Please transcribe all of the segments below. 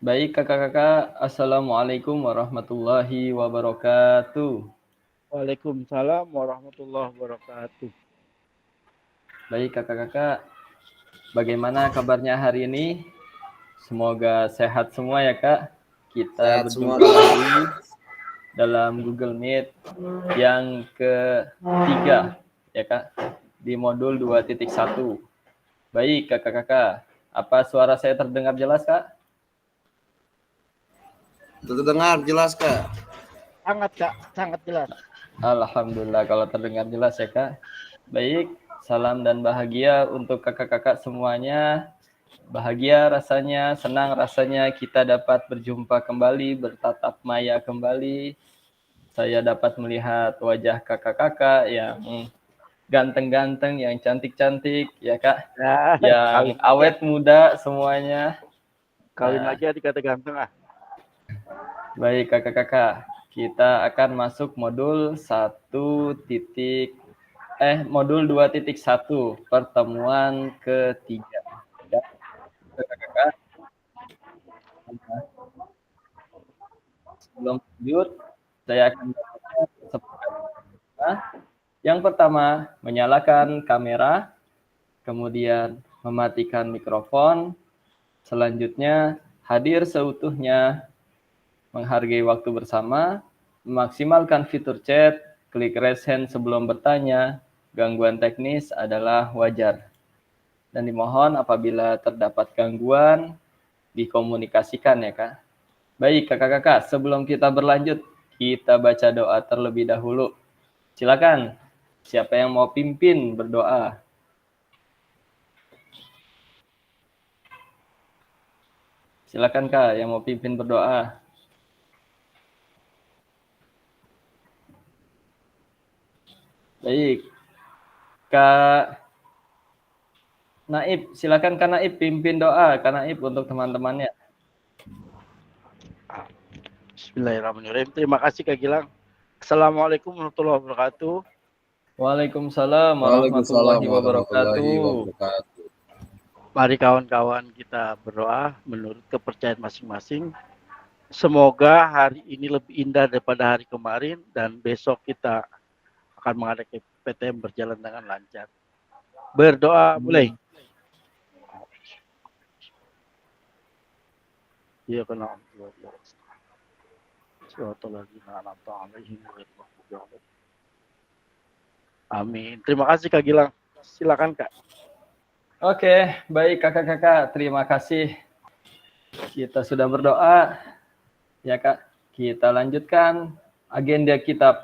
Baik kakak-kakak, Assalamualaikum warahmatullahi wabarakatuh. Waalaikumsalam warahmatullahi wabarakatuh. Baik kakak-kakak, bagaimana kabarnya hari ini? Semoga sehat semua ya kak. Kita Sehat semua, berjumpa Kak. lagi dalam Google Meet yang ketiga ya kak, di modul 2.1. Baik kakak-kakak, apa suara saya terdengar jelas kak? Terdengar jelas, Kak. Sangat Kak, sangat jelas. Alhamdulillah kalau terdengar jelas ya kak. Baik, salam dan bahagia untuk kakak-kakak semuanya. Bahagia rasanya, senang rasanya kita dapat berjumpa kembali, bertatap maya kembali. Saya dapat melihat wajah kakak-kakak yang ganteng-ganteng, yang cantik-cantik, ya kak. Ya, Yang kawin aja. awet muda semuanya. Kawin Nah, aja dikata ganteng ah. baik kakak-kakak. Kita akan masuk modul 2.1, pertemuan ketiga. Ya, kakak-kakak. Sebelum lanjut, saya akan bacakan seputar. Yang pertama, menyalakan kamera, kemudian mematikan mikrofon, selanjutnya hadir seutuhnya, menghargai waktu bersama, memaksimalkan fitur chat, klik raise hand sebelum bertanya, gangguan teknis adalah wajar. Dan dimohon apabila terdapat gangguan, dikomunikasikan ya Kak. Baik kakak-kakak, sebelum kita berlanjut, kita baca doa terlebih dahulu. Silakan, siapa yang mau pimpin berdoa? Silakan Kak, yang mau pimpin berdoa. Baik, Kak Naib, silakan Kak Naib pimpin doa, Kak Naib untuk teman-temannya. Bismillahirrahmanirrahim. Terima kasih Kak Gilang. Assalamualaikum warahmatullahi wabarakatuh. Waalaikumsalam Waalaikumsalam warahmatullahi warahmatullahi wabarakatuh. wabarakatuh. Mari kawan-kawan kita berdoa menurut kepercayaan masing-masing. Semoga hari ini lebih indah daripada hari kemarin dan besok kita akan mengadakan PTM berjalan dengan lancar. Berdoa mulai. Iya kena. Amin. Terima kasih Kak Gilang. Silakan Kak. Oke, baik kakak-kakak, terima kasih. Kita sudah berdoa, ya Kak. Kita lanjutkan agenda kita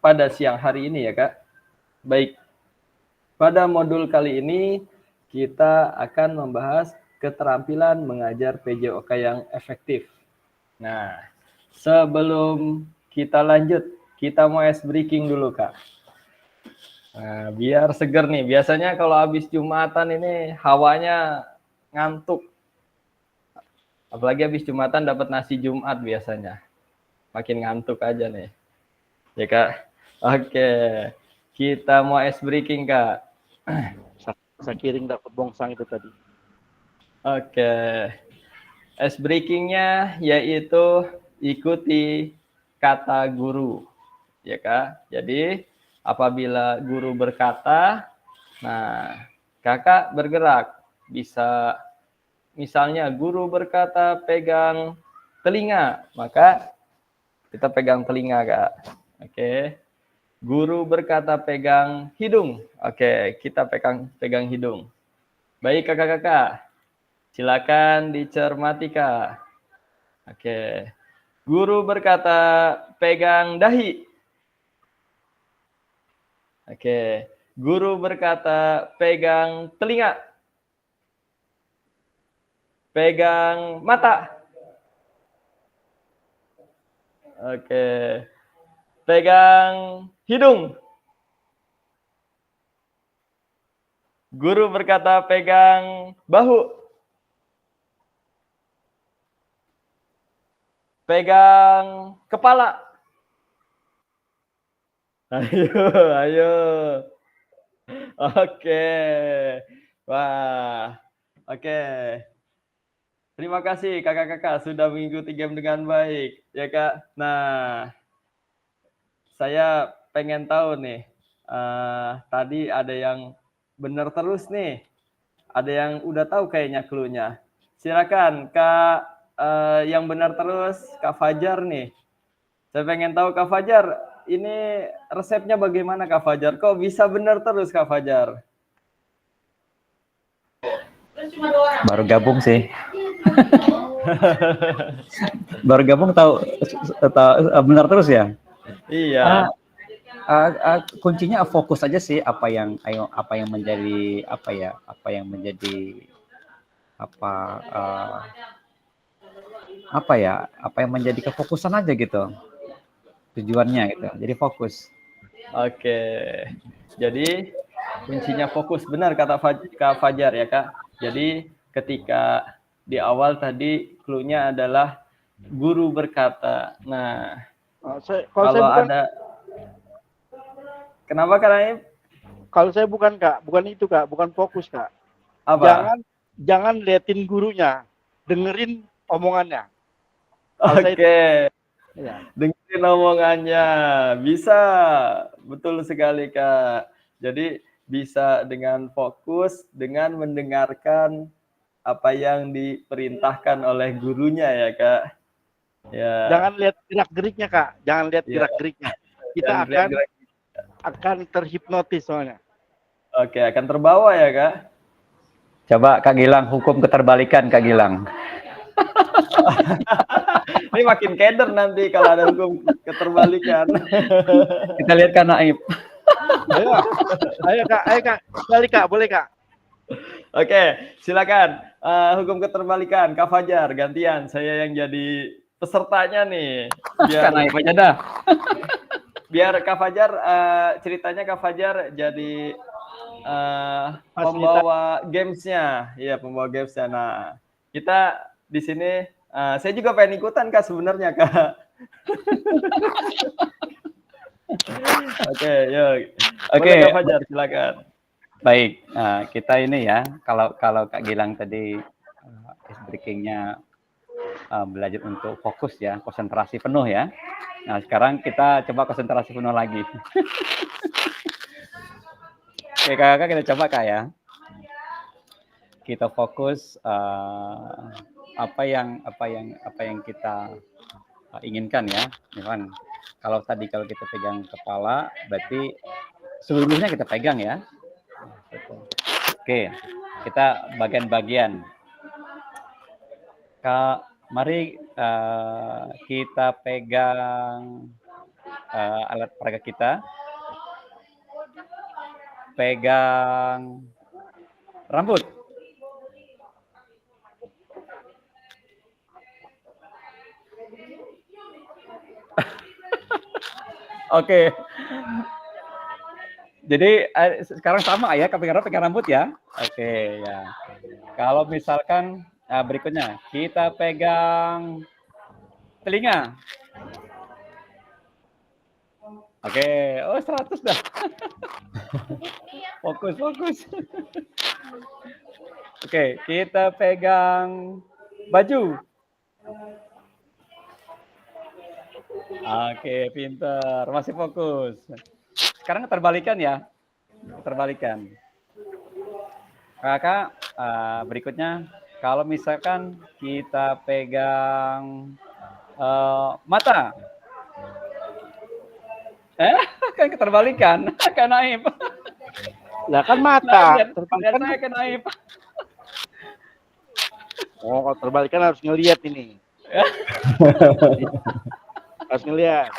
pada siang hari ini ya Kak. Baik, pada modul kali ini kita akan membahas keterampilan mengajar PJOK yang efektif. Nah, sebelum kita lanjut, kita mau ice breaking dulu Kak. Nah, biar seger nih. Biasanya kalau habis Jumatan ini hawanya ngantuk. Apalagi habis Jumatan dapat nasi Jumat biasanya. Makin ngantuk aja nih. Ya Kak? Oke. Kita mau ice breaking Kak. Saya kiring dapat bongsang itu tadi. Oke. Ice breakingnya yaitu ikuti kata guru. Ya Kak? Jadi apabila guru berkata, nah kakak bergerak. Bisa misalnya guru berkata pegang telinga, maka kita pegang telinga Kak. Oke. Guru berkata pegang hidung. Oke, kita pegang hidung. Baik kakak-kakak, silakan dicermati Kak. Oke. Guru berkata pegang dahi. Oke. Guru berkata pegang telinga. Pegang mata. Oke. Pegang hidung. Guru berkata pegang bahu. Pegang kepala. Ayo, ayo. Oke. Wah. Oke. Terima kasih kakak-kakak sudah mengikuti game dengan baik, ya Kak. Nah, saya pengen tahu nih, tadi ada yang benar terus nih, ada yang udah tahu kayaknya clue-nya. Silakan Kak, yang benar terus, Kak Fajar nih. Saya pengen tahu Kak Fajar, ini resepnya bagaimana Kak Fajar? Kok bisa benar terus Kak Fajar? Baru gabung sih. Baru gabung tahu benar terus ya. Iya. Kuncinya fokus aja sih apa yang menjadi apa eh, apa yang menjadi kefokusan aja gitu tujuannya gitu. Jadi fokus. Oke. Jadi kuncinya fokus, benar kata Kak Fajar ya Kak. Jadi ketika di awal tadi clue-nya adalah guru berkata. Nah, kalau ada, kenapa Kak Naim? Kalau saya bukan Kak, bukan itu Kak, bukan fokus Kak. Apa? Jangan liatin gurunya, dengerin omongannya. Oke. Ya. Dengerin omongannya. Bisa. Betul sekali Kak. Jadi bisa dengan fokus, dengan mendengarkan apa yang diperintahkan oleh gurunya ya Kak. Ya. Jangan lihat gerak-geriknya Kak, jangan lihat Ya. gerak-geriknya. Kita akan terhipnotis soalnya. Oke, akan terbawa ya Kak. Coba Kak Gilang hukum keterbalikan Kak Gilang. Ini makin keder nanti kalau ada hukum keterbalikan. Kita lihat Kak Naib. Ayo Kak, balik Kak, boleh Kak. Oke, silakan. Hukum keterbalikan, Kak Fajar, gantian. Saya yang jadi pesertanya nih. Kak Naib aja dah. Biar Kak Fajar, ceritanya Kak Fajar jadi pembawa gamesnya. Iya, pembawa gamesnya. Nah, kita di sini, saya juga pengen ikutan Kak sebenarnya Kak. Oke, yuk. Oke, Kak Fajar, silakan. Baik, kita ini ya, kalau Kak Gilang tadi ice breakingnya belajar untuk fokus ya, konsentrasi penuh ya. Nah, sekarang kita coba konsentrasi penuh lagi. Oke, kakak kita coba Kak ya. Kita fokus apa yang kita inginkan ya. Misalkan kalau kita pegang kepala, berarti seluruhnya kita pegang ya. Oke, kita bagian-bagian. Kak, mari kita pegang alat peraga kita. Pegang rambut. Oke. Jadi sekarang sama ya, pegang rambut ya. Oke ya. Kalau misalkan berikutnya kita pegang telinga. Oke, oh 100 dah. Fokus. Oke, kita pegang baju. Oke, pinter. Masih fokus. Sekarang terbalikan ya. Terbalikan. Kakak, berikutnya. Kalau misalkan kita pegang mata. Kan keterbalikan. Kan Naib. Lah kan mata. Terbalikan saya kan Naib. Oh, kalau terbalikan harus ngelihat ini. Harus ngelihat.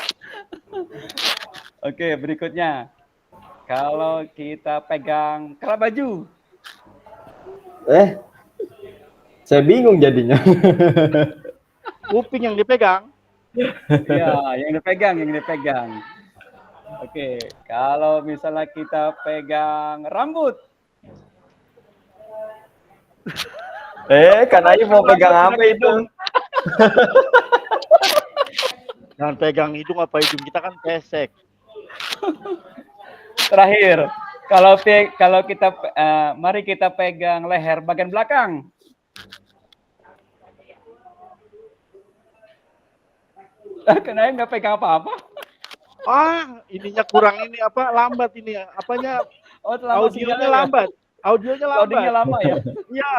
Oke, berikutnya. Kalau kita pegang kerah baju. Saya bingung jadinya. Kuping yang dipegang. Iya, yang dipegang. Oke, kalau misalnya kita pegang rambut. Kan Ayu mau pegang apa itu? Jangan pegang hidung apa hidung kita kan pesek. Terakhir, kalau kita mari kita pegang leher bagian belakang. Kenapa nggak pegang apa-apa? Ininya kurang ini apa lambat ini apanya Oh, terlambat audionya sinyalnya ya? lambat. Audionya Loadingnya lambat. lama ya? Iya.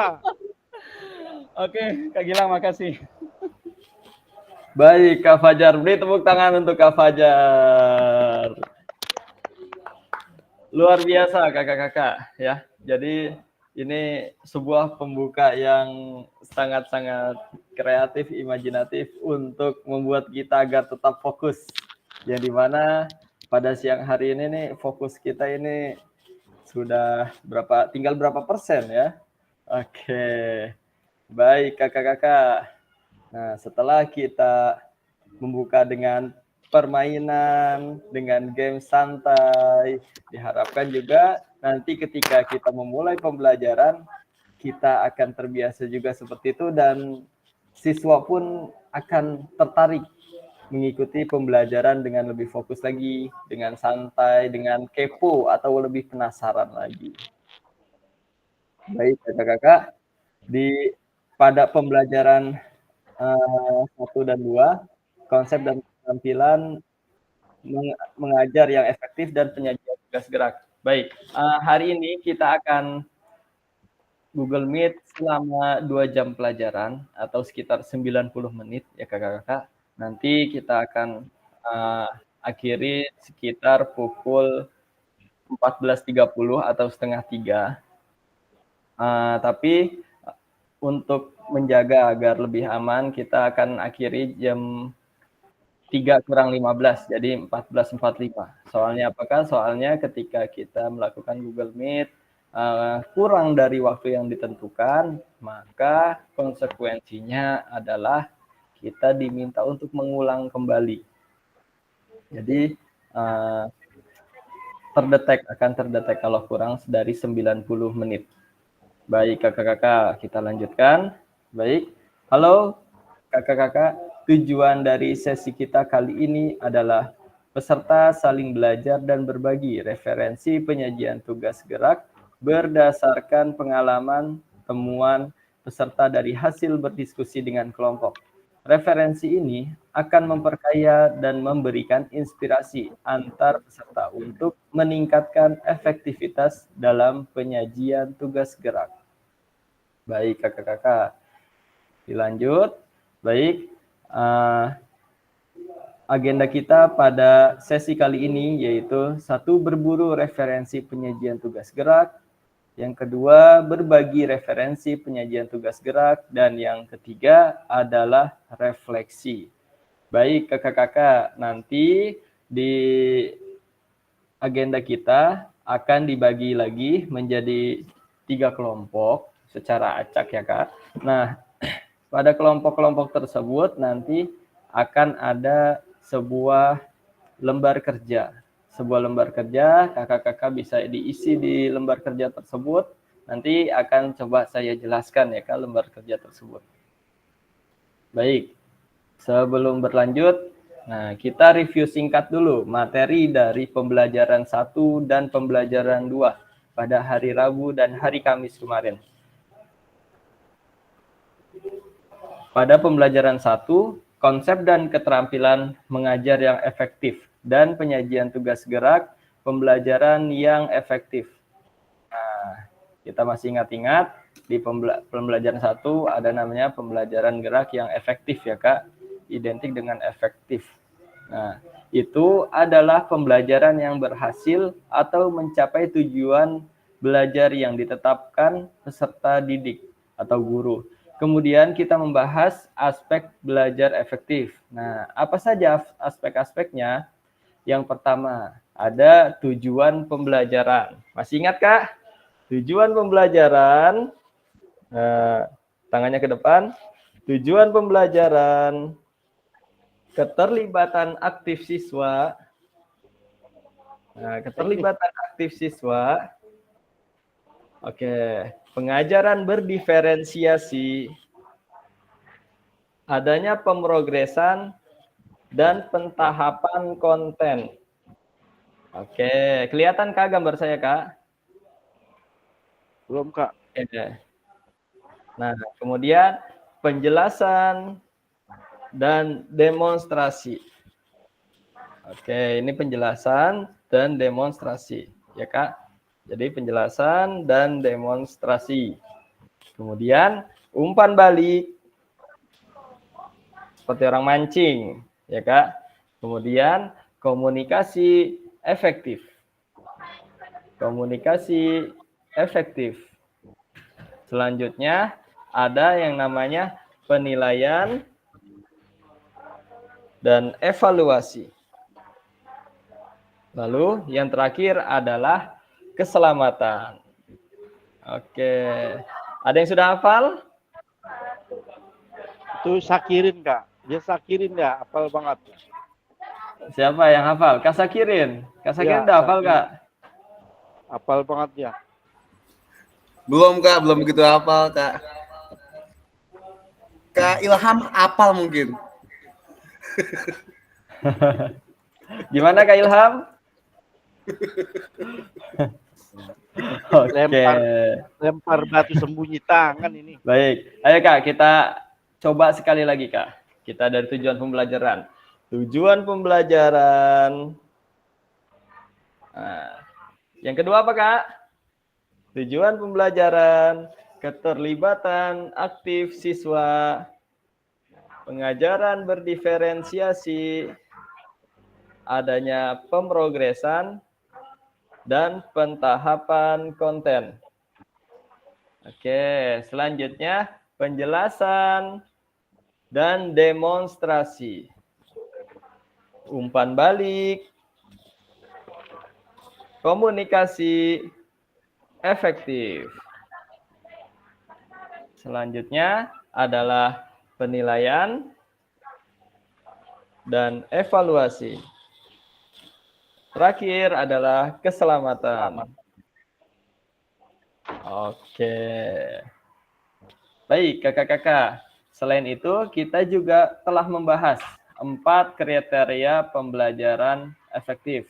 Oke, Kak Gilang, makasih. Baik, Kak Fajar. Beri tepuk tangan untuk Kak Fajar. Luar biasa, kakak-kakak. Ya, jadi ini sebuah pembuka yang sangat-sangat kreatif, imajinatif untuk membuat kita agar tetap fokus. Yang dimana pada siang hari ini nih fokus kita ini sudah tinggal berapa persen ya? Oke, baik kakak-kakak. Nah, setelah kita membuka dengan permainan, dengan game santai, diharapkan juga nanti ketika kita memulai pembelajaran, kita akan terbiasa juga seperti itu dan siswa pun akan tertarik mengikuti pembelajaran dengan lebih fokus lagi, dengan santai, dengan kepo atau lebih penasaran lagi. Baik kakak-kakak, pada pembelajaran 1 dan 2, konsep dan keterampilan mengajar yang efektif dan penyajian tugas gerak. Baik, hari ini kita akan Google Meet selama 2 jam pelajaran atau sekitar 90 menit ya kakak-kakak. Nanti kita akan akhiri sekitar pukul 14.30 atau setengah 3. Tapi untuk menjaga agar lebih aman, kita akan akhiri jam 3:15, jadi 14.45. Soalnya apakah? Soalnya ketika kita melakukan Google Meet, kurang dari waktu yang ditentukan, maka konsekuensinya adalah kita diminta untuk mengulang kembali. Jadi akan terdetek kalau kurang dari 90 menit. Baik kakak-kakak, kita lanjutkan. Baik, halo kakak-kakak, tujuan dari sesi kita kali ini adalah peserta saling belajar dan berbagi referensi penyajian tugas gerak berdasarkan pengalaman, temuan, peserta dari hasil berdiskusi dengan kelompok. Referensi ini akan memperkaya dan memberikan inspirasi antar peserta untuk meningkatkan efektivitas dalam penyajian tugas gerak. Baik kakak-kakak, dilanjut. Baik, agenda kita pada sesi kali ini yaitu 1, berburu referensi penyajian tugas gerak. Yang kedua, berbagi referensi penyajian tugas gerak. Dan yang ketiga adalah refleksi. Baik kakak-kakak, nanti di agenda kita akan dibagi lagi menjadi 3 kelompok secara acak ya Kak. Nah, pada kelompok-kelompok tersebut nanti akan ada sebuah lembar kerja. Sebuah lembar kerja, kakak-kakak bisa diisi di lembar kerja tersebut. Nanti akan coba saya jelaskan ya Kak lembar kerja tersebut. Baik, sebelum berlanjut, nah kita review singkat dulu materi dari pembelajaran 1 dan pembelajaran 2 pada hari Rabu dan hari Kamis kemarin. Pada pembelajaran 1, konsep dan keterampilan mengajar yang efektif dan penyajian tugas gerak pembelajaran yang efektif. Nah, kita masih ingat-ingat di pembelajaran 1 ada namanya pembelajaran gerak yang efektif ya Kak, identik dengan efektif. Nah, itu adalah pembelajaran yang berhasil atau mencapai tujuan belajar yang ditetapkan peserta didik atau guru. Kemudian kita membahas aspek belajar efektif. Nah, apa saja aspek-aspeknya? Yang pertama, ada tujuan pembelajaran. Masih ingat Kak? Tujuan pembelajaran, tangannya ke depan. Tujuan pembelajaran, keterlibatan aktif siswa. Nah, keterlibatan aktif siswa. Oke, pengajaran berdiferensiasi, adanya pemrogesan dan pentahapan konten. Oke, kelihatan Kak gambar saya Kak? Belum Kak. Oke. Nah, kemudian penjelasan dan demonstrasi. Oke, ini penjelasan dan demonstrasi, ya Kak. Jadi penjelasan dan demonstrasi. Kemudian umpan balik, seperti orang mancing, ya Kak. Kemudian komunikasi efektif. Komunikasi efektif. Selanjutnya ada yang namanya penilaian dan evaluasi. Lalu yang terakhir adalah keselamatan. Oke. Ada yang sudah hafal? Itu Sakirin, Kak. Dia Sakirin ya, hafal banget. Siapa yang hafal? Kak Sakirin. Kak Sakirin Ya, udah hafal, Sakirin. Kak? Hafal banget ya. Belum Kak, belum begitu hafal Kak. Kak Ilham hafal mungkin. Gimana Kak Ilham? Oke. Lempar batu sembunyi tangan ini. Baik. Ayo Kak, kita coba sekali lagi Kak. Kita dari tujuan pembelajaran. Tujuan pembelajaran. Nah, yang kedua apa Kak? Tujuan pembelajaran, keterlibatan aktif siswa, pengajaran berdiferensiasi, adanya pemrogesan, dan pentahapan konten. Oke, selanjutnya penjelasan dan demonstrasi. Umpan balik, komunikasi efektif. Selanjutnya adalah penilaian dan evaluasi. Terakhir adalah keselamatan. Oke. Baik, kakak-kakak. Selain itu, kita juga telah membahas 4 kriteria pembelajaran efektif.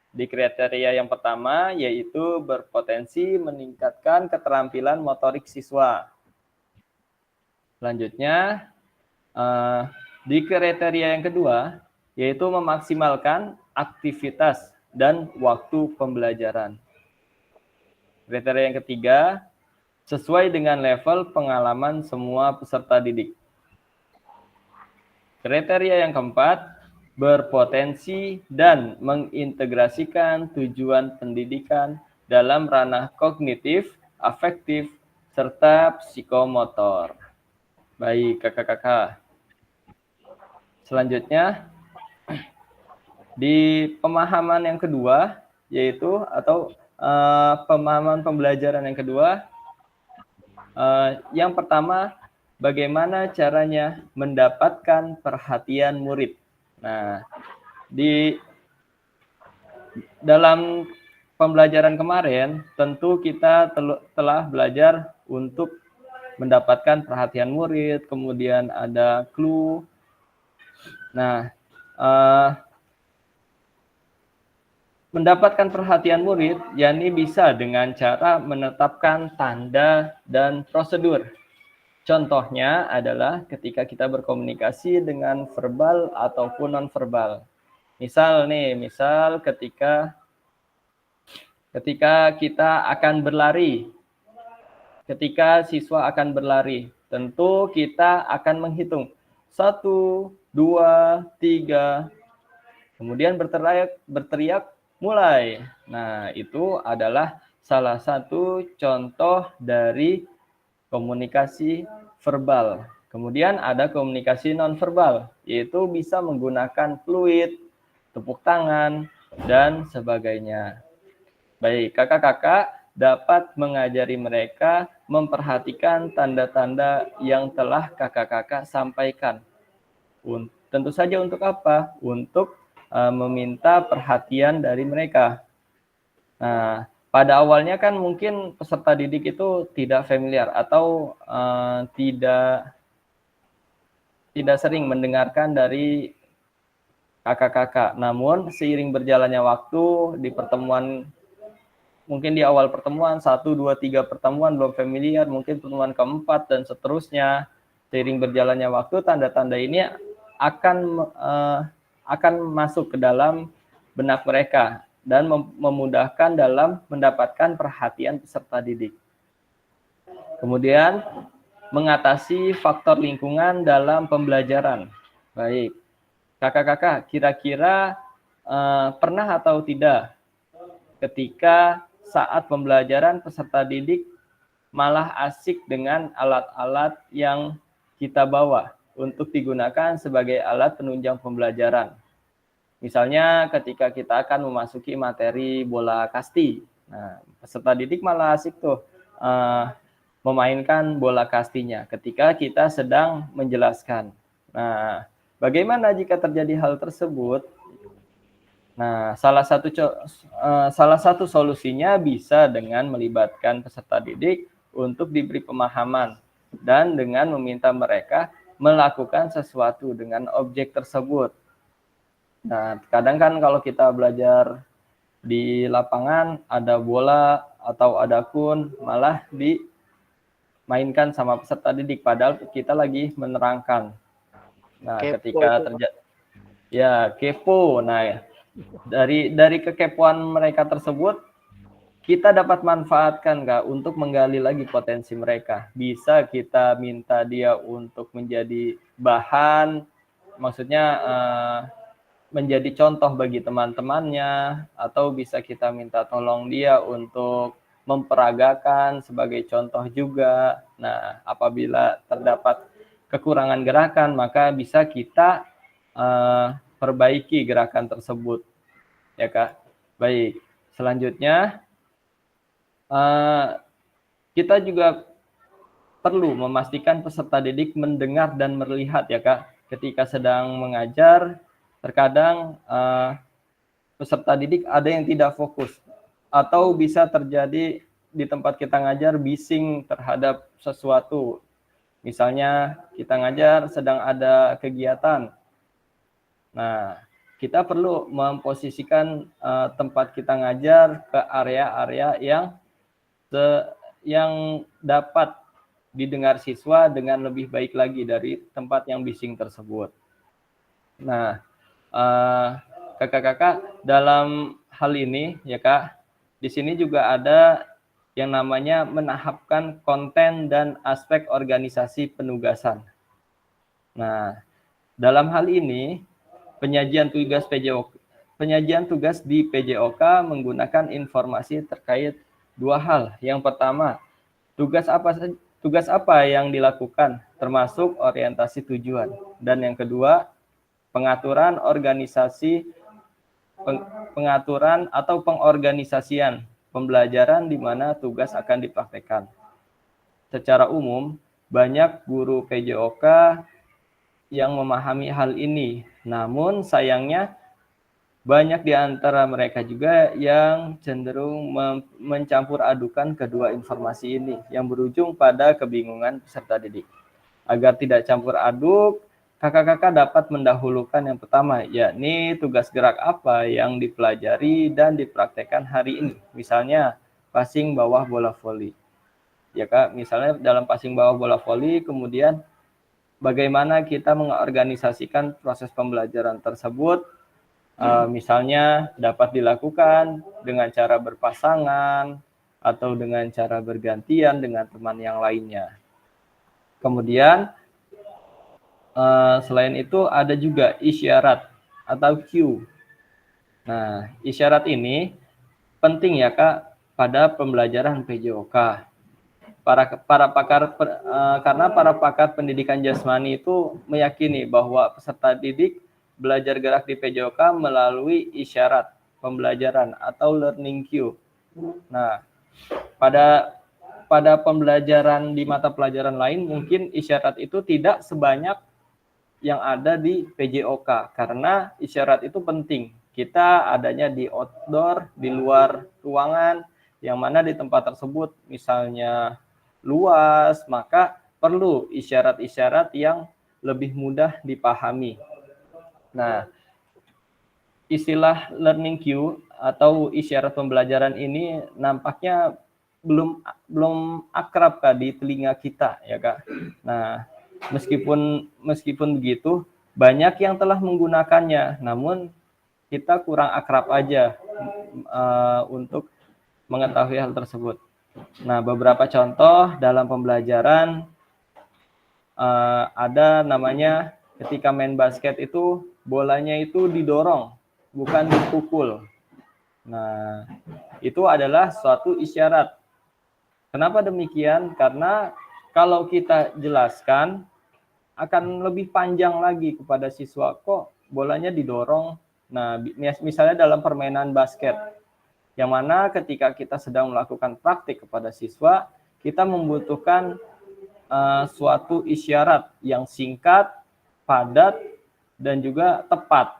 Di kriteria yang pertama, yaitu berpotensi meningkatkan keterampilan motorik siswa. Selanjutnya, di kriteria yang kedua, yaitu memaksimalkan aktivitas dan waktu pembelajaran. Kriteria yang ketiga, sesuai dengan level pengalaman semua peserta didik. Kriteria yang keempat, berpotensi dan mengintegrasikan tujuan pendidikan dalam ranah kognitif, afektif, serta psikomotor. Baik, kakak-kakak. Selanjutnya, di pemahaman yang kedua, yaitu atau pemahaman pembelajaran yang kedua, yang pertama, bagaimana caranya mendapatkan perhatian murid. Nah, di dalam pembelajaran kemarin, tentu kita telah belajar untuk mendapatkan perhatian murid, kemudian ada clue. Nah, mendapatkan perhatian murid, yakni bisa dengan cara menetapkan tanda dan prosedur. Contohnya adalah ketika kita berkomunikasi dengan verbal ataupun non-verbal. Misal ketika kita akan berlari, ketika siswa akan berlari, tentu kita akan menghitung 1, 2, 3, kemudian berteriak mulai. Nah, itu adalah salah satu contoh dari komunikasi verbal. Kemudian ada komunikasi non-verbal, yaitu bisa menggunakan fluid, tepuk tangan, dan sebagainya. Baik, kakak-kakak dapat mengajari mereka memperhatikan tanda-tanda yang telah kakak-kakak sampaikan. Tentu saja untuk apa? Untuk meminta perhatian dari mereka. Nah, pada awalnya kan mungkin peserta didik itu tidak familiar atau tidak sering mendengarkan dari kakak-kakak. Namun seiring berjalannya waktu di pertemuan, mungkin di awal pertemuan 1, 2, 3 pertemuan belum familiar, mungkin pertemuan keempat dan seterusnya. Seiring berjalannya waktu, tanda-tanda ini akan masuk ke dalam benak mereka dan memudahkan dalam mendapatkan perhatian peserta didik. Kemudian, mengatasi faktor lingkungan dalam pembelajaran. Baik, kakak-kakak, kira-kira pernah atau tidak ketika saat pembelajaran peserta didik malah asik dengan alat-alat yang kita bawa untuk digunakan sebagai alat penunjang pembelajaran. Misalnya ketika kita akan memasuki materi bola kasti. Nah, peserta didik malah asik tuh memainkan bola kastinya ketika kita sedang menjelaskan. Nah, bagaimana jika terjadi hal tersebut? Nah, salah satu solusinya bisa dengan melibatkan peserta didik untuk diberi pemahaman dan dengan meminta mereka melakukan sesuatu dengan objek tersebut. Nah, kadang kan kalau kita belajar di lapangan ada bola atau ada kun malah dimainkan sama peserta didik padahal kita lagi menerangkan. Nah, Kepo ketika itu. terjadi ya kepo. Nah, dari kekepoan mereka tersebut kita dapat manfaatkan Kak untuk menggali lagi potensi mereka. Bisa kita minta dia untuk menjadi bahan, maksudnya menjadi contoh bagi teman-temannya, atau bisa kita minta tolong dia untuk memperagakan sebagai contoh juga. Nah, apabila terdapat kekurangan gerakan, maka bisa kita perbaiki gerakan tersebut. Ya Kak. Baik, selanjutnya kita juga perlu memastikan peserta didik mendengar dan melihat ya Kak. Ketika sedang mengajar, terkadang peserta didik ada yang tidak fokus atau bisa terjadi di tempat kita ngajar bising terhadap sesuatu. Misalnya kita ngajar sedang ada kegiatan. Nah, kita perlu memposisikan tempat kita ngajar ke area-area yang dapat didengar siswa dengan lebih baik lagi dari tempat yang bising tersebut. Nah, kakak-kakak dalam hal ini ya Kak, di sini juga ada yang namanya menahapkan konten dan aspek organisasi penugasan. Nah, dalam hal ini penyajian tugas di PJOK menggunakan informasi terkait dua hal. Yang pertama, tugas apa yang dilakukan, termasuk orientasi tujuan. Dan yang kedua, pengaturan atau pengorganisasian pembelajaran di mana tugas akan dipraktekkan. Secara umum, banyak guru PJOK yang memahami hal ini. Namun sayangnya banyak di antara mereka juga yang cenderung mencampur adukan kedua informasi ini yang berujung pada kebingungan peserta didik. Agar tidak campur aduk, kakak-kakak dapat mendahulukan yang pertama, yakni tugas gerak apa yang dipelajari dan dipraktekkan hari ini. Misalnya, passing bawah bola voli. Ya Kak, misalnya dalam passing bawah bola voli, kemudian bagaimana kita mengorganisasikan proses pembelajaran tersebut. Misalnya dapat dilakukan dengan cara berpasangan atau dengan cara bergantian dengan teman yang lainnya. Kemudian selain itu ada juga isyarat atau cue. Nah, isyarat ini penting ya Kak pada pembelajaran PJOK. Karena para pakar pendidikan jasmani itu meyakini bahwa peserta didik belajar gerak di PJOK melalui isyarat pembelajaran atau learning cue. Nah, pada pembelajaran di mata pelajaran lain mungkin isyarat itu tidak sebanyak yang ada di PJOK karena isyarat itu penting. Kita adanya di outdoor, di luar ruangan, yang mana di tempat tersebut misalnya luas, maka perlu isyarat-isyarat yang lebih mudah dipahami. Nah, istilah learning cue atau isyarat pembelajaran ini nampaknya belum akrab Kak di telinga kita ya Kak. Nah, meskipun begitu, banyak yang telah menggunakannya, namun kita kurang akrab aja untuk mengetahui hal tersebut. Nah, beberapa contoh dalam pembelajaran ada namanya ketika main basket itu bolanya itu didorong, bukan dipukul. Nah, itu adalah suatu isyarat. Kenapa demikian? Karena kalau kita jelaskan akan lebih panjang lagi kepada siswa, kok bolanya didorong. Nah, misalnya dalam permainan basket, yang mana ketika kita sedang melakukan praktik kepada siswa, kita membutuhkan suatu isyarat yang singkat, padat, dan juga tepat,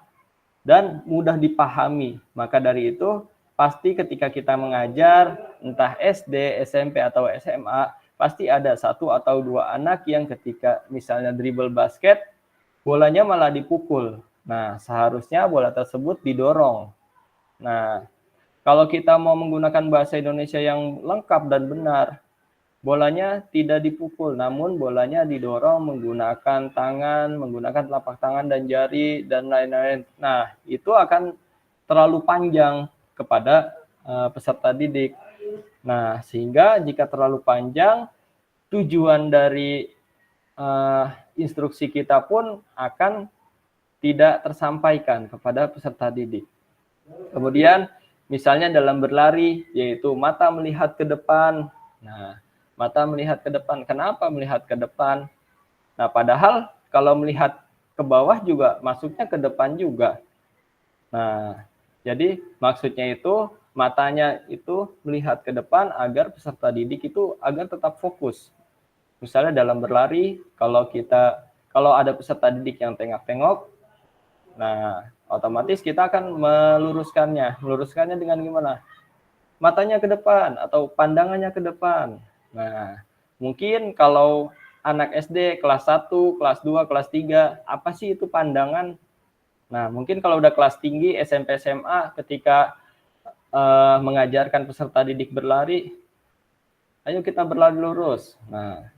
dan mudah dipahami. Maka dari itu, pasti ketika kita mengajar, entah SD, SMP, atau SMA, pasti ada satu atau dua anak yang ketika misalnya dribble basket, bolanya malah dipukul. Nah, seharusnya bola tersebut didorong. Nah, kalau kita mau menggunakan bahasa Indonesia yang lengkap dan benar, bolanya tidak dipukul, namun bolanya didorong menggunakan tangan, menggunakan telapak tangan dan jari, dan lain-lain. Nah, itu akan terlalu panjang kepada peserta didik. Nah, sehingga jika terlalu panjang, tujuan dari instruksi kita pun akan tidak tersampaikan kepada peserta didik. Kemudian, misalnya dalam berlari, yaitu mata melihat ke depan. Nah, mata melihat ke depan. Kenapa melihat ke depan? Nah, padahal kalau melihat ke bawah juga masuknya ke depan juga. Nah, jadi maksudnya itu matanya itu melihat ke depan agar peserta didik itu agar tetap fokus. Misalnya dalam berlari, kalau ada peserta didik yang tengok-tengok, nah otomatis kita akan meluruskannya. Meluruskannya dengan gimana? Matanya ke depan atau pandangannya ke depan. Nah, mungkin kalau anak SD kelas 1, kelas 2, kelas 3, apa sih itu pandangan? Nah, mungkin kalau udah kelas tinggi, SMP, SMA, ketika mengajarkan peserta didik berlari, ayo kita berlari lurus. Nah,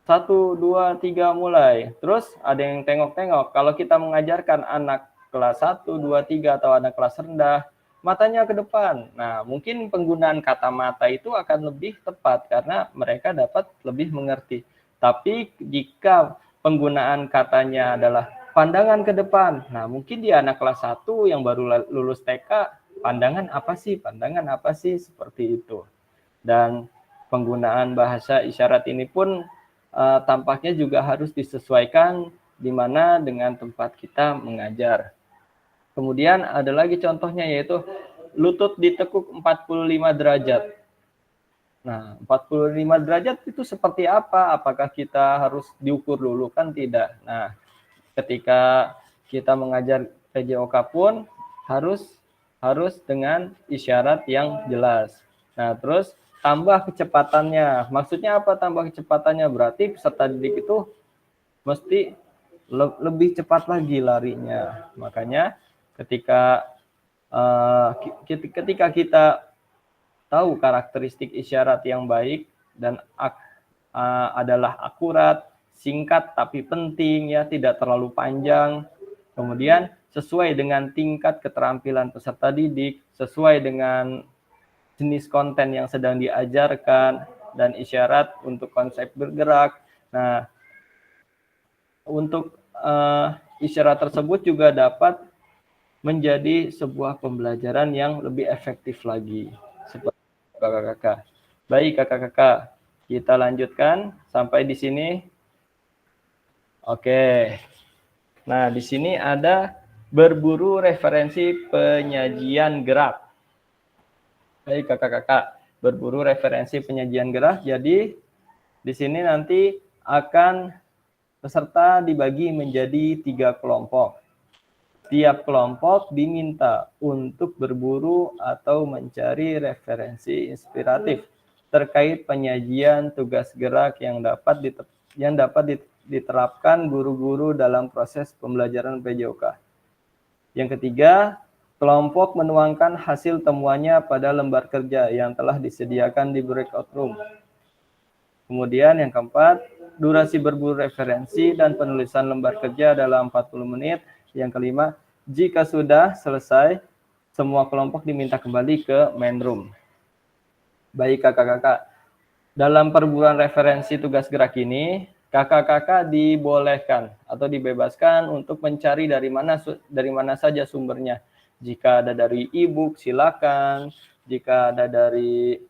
1, 2, 3 mulai. Terus ada yang tengok-tengok. Kalau kita mengajarkan anak kelas 1, 2, 3 atau anak kelas rendah, matanya ke depan. Nah, mungkin penggunaan kata mata itu akan lebih tepat karena mereka dapat lebih mengerti. Tapi jika penggunaan katanya adalah pandangan ke depan, nah mungkin di anak kelas 1 yang baru lulus TK, pandangan apa sih? Pandangan apa sih? Seperti itu. Dan penggunaan bahasa isyarat ini pun tampaknya juga harus disesuaikan di mana dengan tempat kita mengajar. Kemudian ada lagi contohnya yaitu lutut ditekuk 45 derajat. Nah, 45 derajat itu seperti apa? Apakah kita harus diukur dulu? Kan tidak. Nah, ketika kita mengajar PJOK pun harus dengan isyarat yang jelas. Nah, terus tambah kecepatannya. Maksudnya apa tambah kecepatannya? Berarti peserta didik itu mesti lebih cepat lagi larinya. Makanya ketika kita tahu karakteristik isyarat yang baik dan adalah akurat, singkat tapi penting ya, tidak terlalu panjang. Kemudian sesuai dengan tingkat keterampilan peserta didik, sesuai dengan jenis konten yang sedang diajarkan, dan isyarat untuk konsep bergerak. Nah, untuk isyarat tersebut juga dapat menjadi sebuah pembelajaran yang lebih efektif lagi. Seperti kakak-kakak. Baik kakak-kakak, kita lanjutkan sampai di sini. Oke. Nah, di sini ada berburu referensi penyajian gerak. Baik kakak-kakak, berburu referensi penyajian gerak. Jadi di sini nanti akan peserta dibagi menjadi 3 kelompok. Tiap kelompok diminta untuk berburu atau mencari referensi inspiratif terkait penyajian tugas gerak yang dapat diterapkan guru-guru dalam proses pembelajaran PJOK. Yang ketiga, kelompok menuangkan hasil temuannya pada lembar kerja yang telah disediakan di breakout room. Kemudian yang keempat, durasi berburu referensi dan penulisan lembar kerja dalam 40 menit. Yang kelima, jika sudah selesai, semua kelompok diminta kembali ke main room. Baik kakak-kakak, dalam perburuan referensi tugas gerak ini, kakak-kakak dibolehkan atau dibebaskan untuk mencari dari mana saja sumbernya. Jika ada dari e-book, silakan. Jika ada dari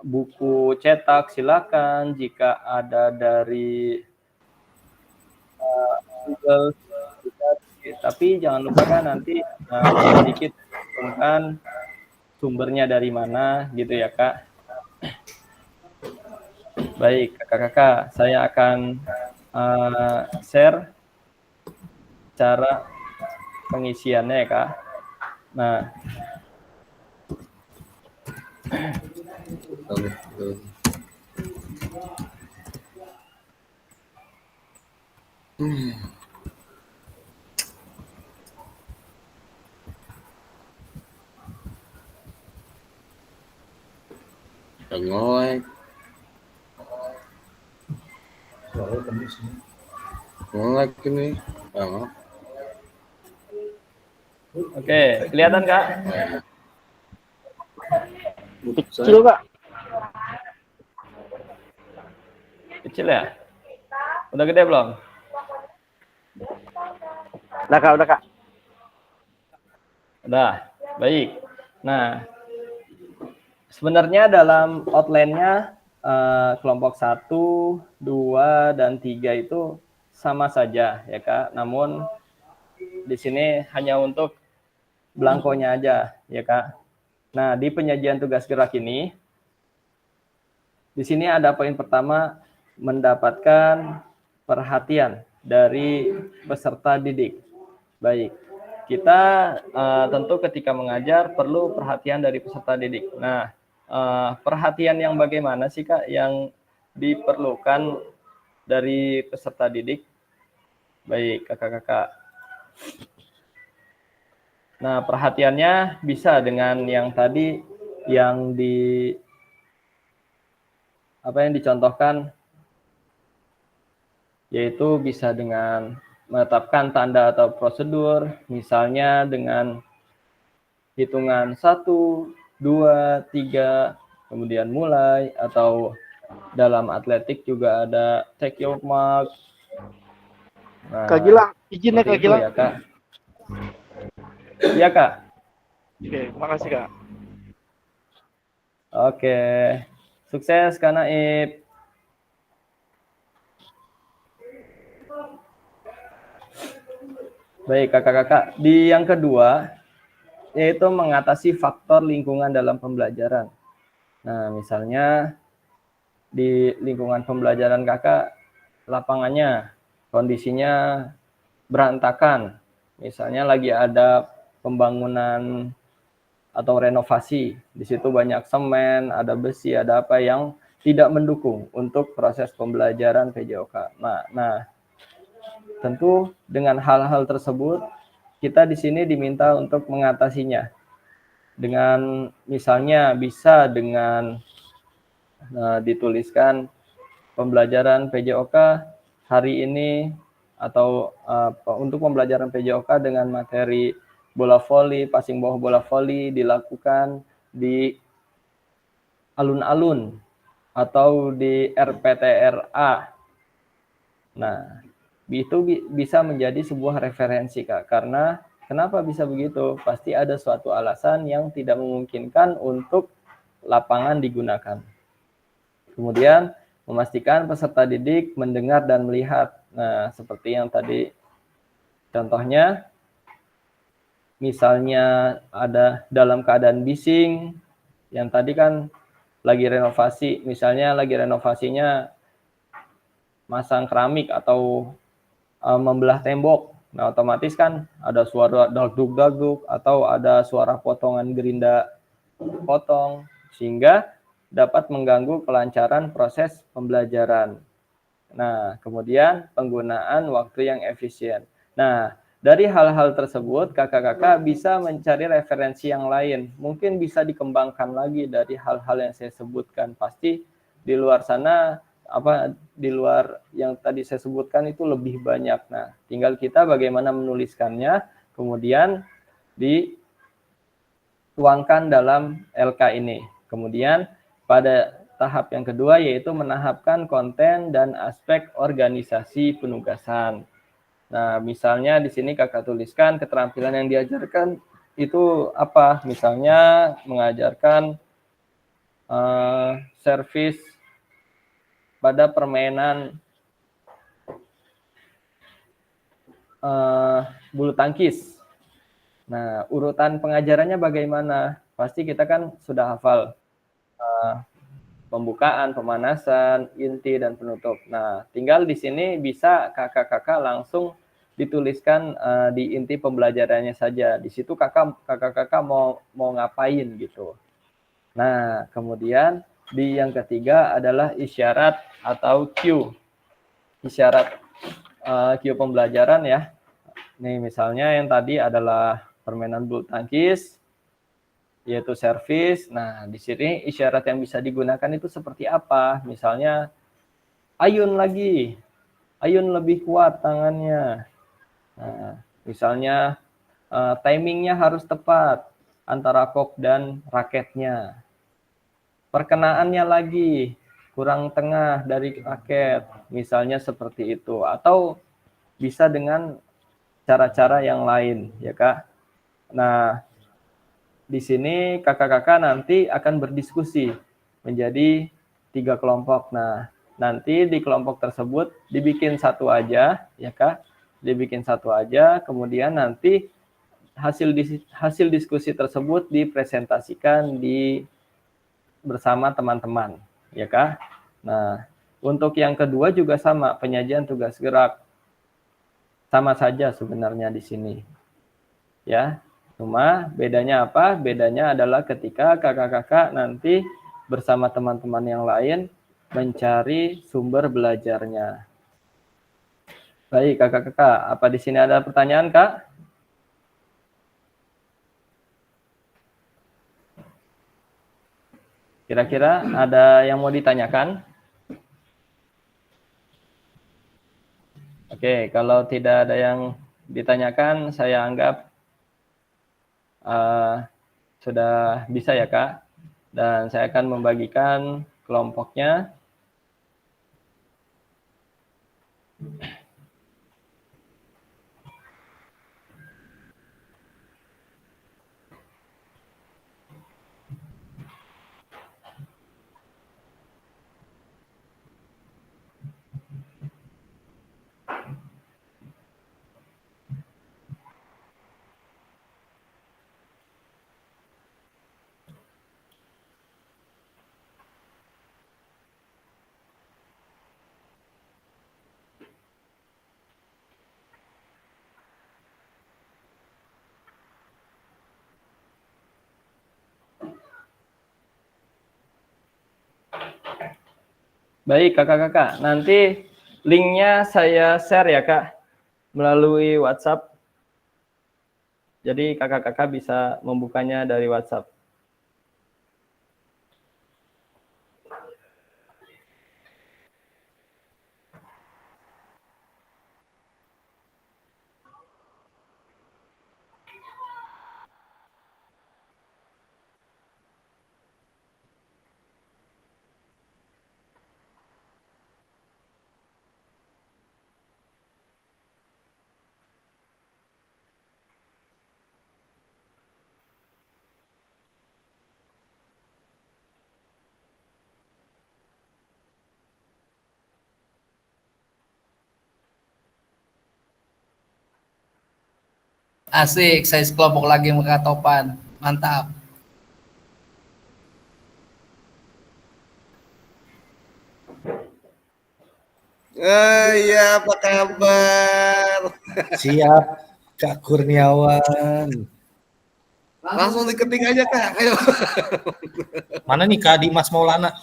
buku cetak, silakan. Jika ada dari Google, tapi jangan lupakan nanti sedikit tentang sumbernya dari mana, gitu ya Kak. Baik, kakak-kakak, saya akan share cara pengisiannya ya Kak. Nah, Ngoek. Ngoek ini. oke, kelihatan Kak? Kecil Kak. Kecil ya? Udah gede belum? Udah Kak, udah Kak. Udah, baik. Nah, sebenarnya dalam outline-nya kelompok 1, 2, dan 3 itu sama saja ya Kak. Namun di sini hanya untuk belangkonya aja ya Kak. Nah, di penyajian tugas gerak ini, di sini ada poin pertama, mendapatkan perhatian dari peserta didik. Baik, kita tentu ketika mengajar perlu perhatian dari peserta didik. Nah, perhatian yang bagaimana sih Kak yang diperlukan dari peserta didik? Baik, kakak-kakak. Nah, perhatiannya bisa dengan yang tadi yang dicontohkan, yaitu bisa dengan menetapkan tanda atau prosedur, misalnya dengan hitungan 1, 2, 3, kemudian mulai, atau dalam atletik juga ada take your mark. Nah, Kak Gilang, izin ya Kak Gilang. Ya Kak. Iya Kak. Oke, makasih Kak. Oke, sukses Kak Naib. Baik kakak-kakak, di yang kedua yaitu mengatasi faktor lingkungan dalam pembelajaran. Nah, misalnya di lingkungan pembelajaran kakak, lapangannya, kondisinya berantakan. Misalnya lagi ada pembangunan atau renovasi, di situ banyak semen, ada besi, ada apa yang tidak mendukung untuk proses pembelajaran PJOK. Nah, tentu dengan hal-hal tersebut, kita di sini diminta untuk mengatasinya. Dengan misalnya bisa dengan dituliskan pembelajaran PJOK hari ini atau untuk pembelajaran PJOK dengan materi bola voli, passing bawah bola voli dilakukan di alun-alun atau di RPTRA. Nah, itu bisa menjadi sebuah referensi Kak, karena kenapa bisa begitu? Pasti ada suatu alasan yang tidak memungkinkan untuk lapangan digunakan. Kemudian memastikan peserta didik mendengar dan melihat. Nah, seperti yang tadi contohnya, misalnya ada dalam keadaan bising, yang tadi kan lagi renovasi, misalnya lagi renovasinya masang keramik atau membelah tembok. Nah, otomatis kan ada suara dagduk-dagduk atau ada suara potongan gerinda potong, sehingga dapat mengganggu kelancaran proses pembelajaran. Nah, kemudian penggunaan waktu yang efisien. Nah, dari hal-hal tersebut, kakak-kakak bisa mencari referensi yang lain. Mungkin bisa dikembangkan lagi dari hal-hal yang saya sebutkan. Pasti di luar sana di luar yang tadi saya sebutkan itu lebih banyak. Nah, tinggal kita bagaimana menuliskannya, kemudian dituangkan dalam LK ini. Kemudian pada tahap yang kedua yaitu menahapkan konten dan aspek organisasi penugasan. Nah, misalnya di sini kakak tuliskan keterampilan yang diajarkan itu apa? Misalnya mengajarkan servis pada permainan bulu tangkis. Nah, urutan pengajarannya bagaimana? Pasti kita kan sudah hafal pembukaan, pemanasan, inti, dan penutup. Nah, tinggal di sini bisa kakak-kakak langsung dituliskan di inti pembelajarannya saja. Di situ kakak-kakak mau ngapain gitu. Nah, kemudian di yang ketiga adalah isyarat atau cue. Isyarat cue pembelajaran ya. Nih misalnya yang tadi adalah permainan bulu tangkis, yaitu servis. Nah, di sini isyarat yang bisa digunakan itu seperti apa? Misalnya, ayun lagi, ayun lebih kuat tangannya. Nah, misalnya, timingnya harus tepat antara kok dan raketnya. Perkenaannya lagi, kurang tengah dari raket. Misalnya seperti itu. Atau bisa dengan cara-cara yang lain, ya Kak. Nah, di sini kakak-kakak nanti akan berdiskusi menjadi 3 kelompok. Nah, nanti di kelompok tersebut dibikin satu aja, ya Kak. Dibikin satu aja, kemudian nanti hasil diskusi tersebut dipresentasikan bersama teman-teman, ya Kak. Nah, untuk yang kedua juga sama, penyajian tugas gerak. Sama saja sebenarnya di sini. Ya. Cuma bedanya apa? Bedanya adalah ketika kakak-kakak nanti bersama teman-teman yang lain mencari sumber belajarnya. Baik, kakak-kakak, apa di sini ada pertanyaan, Kak? Kira-kira ada yang mau ditanyakan? Oke, kalau tidak ada yang ditanyakan, saya anggap sudah bisa ya Kak, dan saya akan membagikan kelompoknya. Baik kakak-kakak, nanti linknya saya share ya Kak, melalui WhatsApp. Jadi kakak-kakak bisa membukanya dari WhatsApp. Asik, saya sekelompok lagi muka topan. Mantap. Iya, apa kabar? Siap, Kak Kurniawan. Langsung diketik aja Kak. Ayo. Mana nih Kak Dimas Maulana?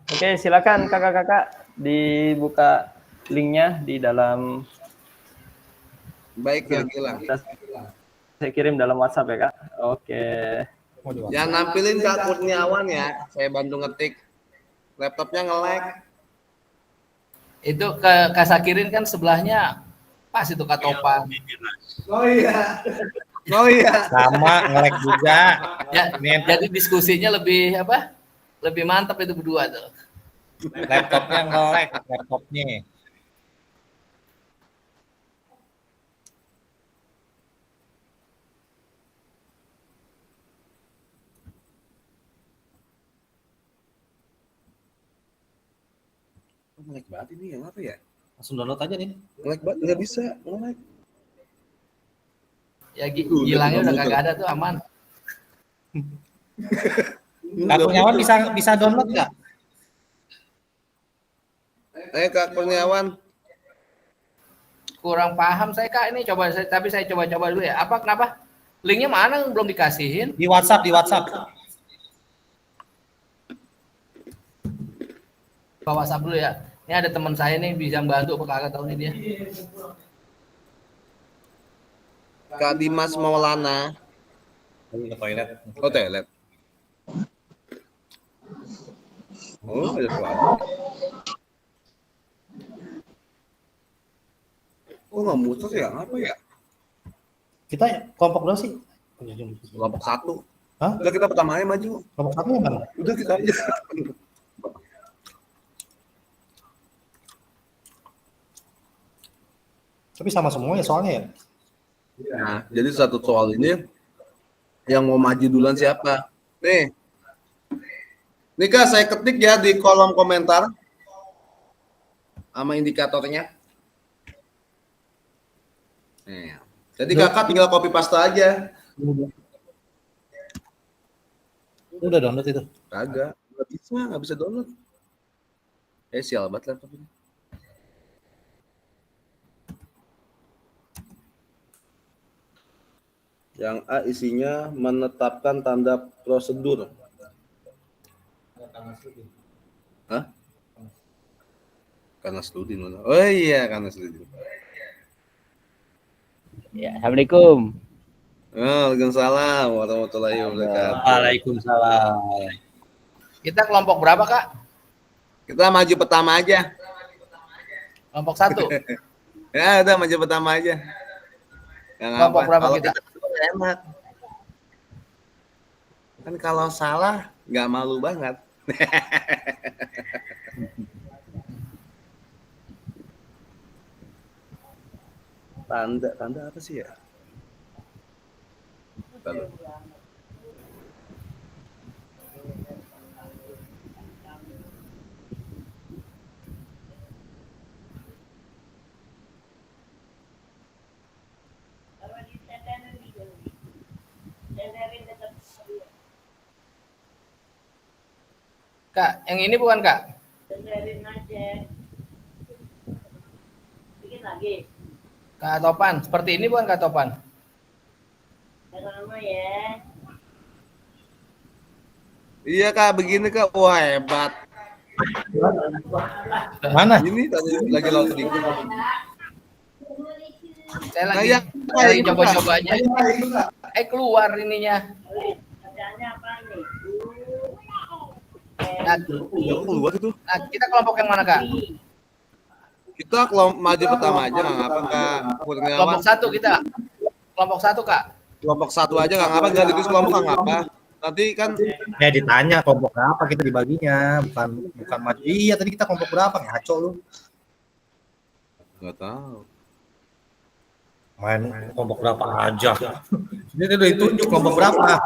Oke, silakan kakak-kakak dibuka linknya di dalam. Baik ya Gilang. Saya kirim dalam WhatsApp ya Kak. Oke. Jangan nampilin Kak Kurniawan ya. Saya bantu ngetik. Laptopnya nge-lag. Itu ke Kasakirin kan sebelahnya pas itu Kak Topan. Oh iya. Oh iya. Sama nge-lag juga. Ya, Ini jadi diskusinya lebih apa? Lebih mantap itu berdua tuh. laptopnya nge-lag, laptopnya. Nge-lag banget ini yang apa ya? Langsung download aja nih. Nge-lag banget, nggak bisa. Nge-lag. Ya Gilangnya udah kagak ada tuh aman. Kak Kurniawan bisa download nggak? Kak Kurniawan. Kurang paham saya Kak ini tapi saya coba-coba dulu ya. Apa kenapa? Linknya mana belum dikasihin? Di WhatsApp. Ke WhatsApp dulu ya. Ini ada teman saya nih bisa bantu apa kagak tahu nih dia. Kak Dimas Maulana. Lagi ke toilet. Oh, toilet. Oh, ada suara. Oh, nggak muter ya? Apa ya? Kita kelompok berapa sih? Kelompok 1. Hah? Udah kita pertama aja maju. Kelompok 1 yang mana? Udah kita aja. Tapi sama semua ya soalnya ya. Nah, jadi satu soal ini yang mau maju duluan siapa? Nih. Nih Kak, saya ketik ya di kolom komentar sama indikatornya. Nih. Jadi kakak tinggal copy paste aja. Udah download itu. Kagak, nggak bisa download. Sial banget laptop ini. Yang A isinya menetapkan tanda prosedur. Hah? Karena studi mana? Oh iya, karena studi. Ya, Assalamualaikum. Waalaikumsalam warahmatullahi wabarakatuh. Waalaikumsalam. Kita kelompok berapa Kak? Kita maju pertama aja. Kelompok 1. Ya udah maju pertama aja. Yang Kelompok apa? berapa Kalau kita? enak. Kan kalau salah nggak malu banget. Tanda apa sih ya? Tanda. Kak, yang ini bukan Kak? Bikin lagi. Kak Topan, seperti ini bukan Kak Topan? Lama ya. Iya Kak, begini Kak. Wah hebat. Mana? Ini tadi lagi loading. Saya Nah, lagi, ya, saya lagi itu, coba-coba aja. Keluar ininya. Kerjaannya apa nih? Nah, Ya keluar itu. nah, kita kelompok yang mana Kak? Kita kelompok maju pertama aja nggak ngapa Kak Kurniawan. Kelompok 1 kita. Kelompok 1 Kak. Kelompok 1 aja nggak ngapa, ganti kelompok nggak ngapa. Nanti kan Ya ditanya kelompok berapa kita dibaginya, bukan maju. Iya tadi kita kelompok berapa ngaco lu. nggak tahu. Main kelompok berapa aja. Ini udah ditunjuk kelompok berapa.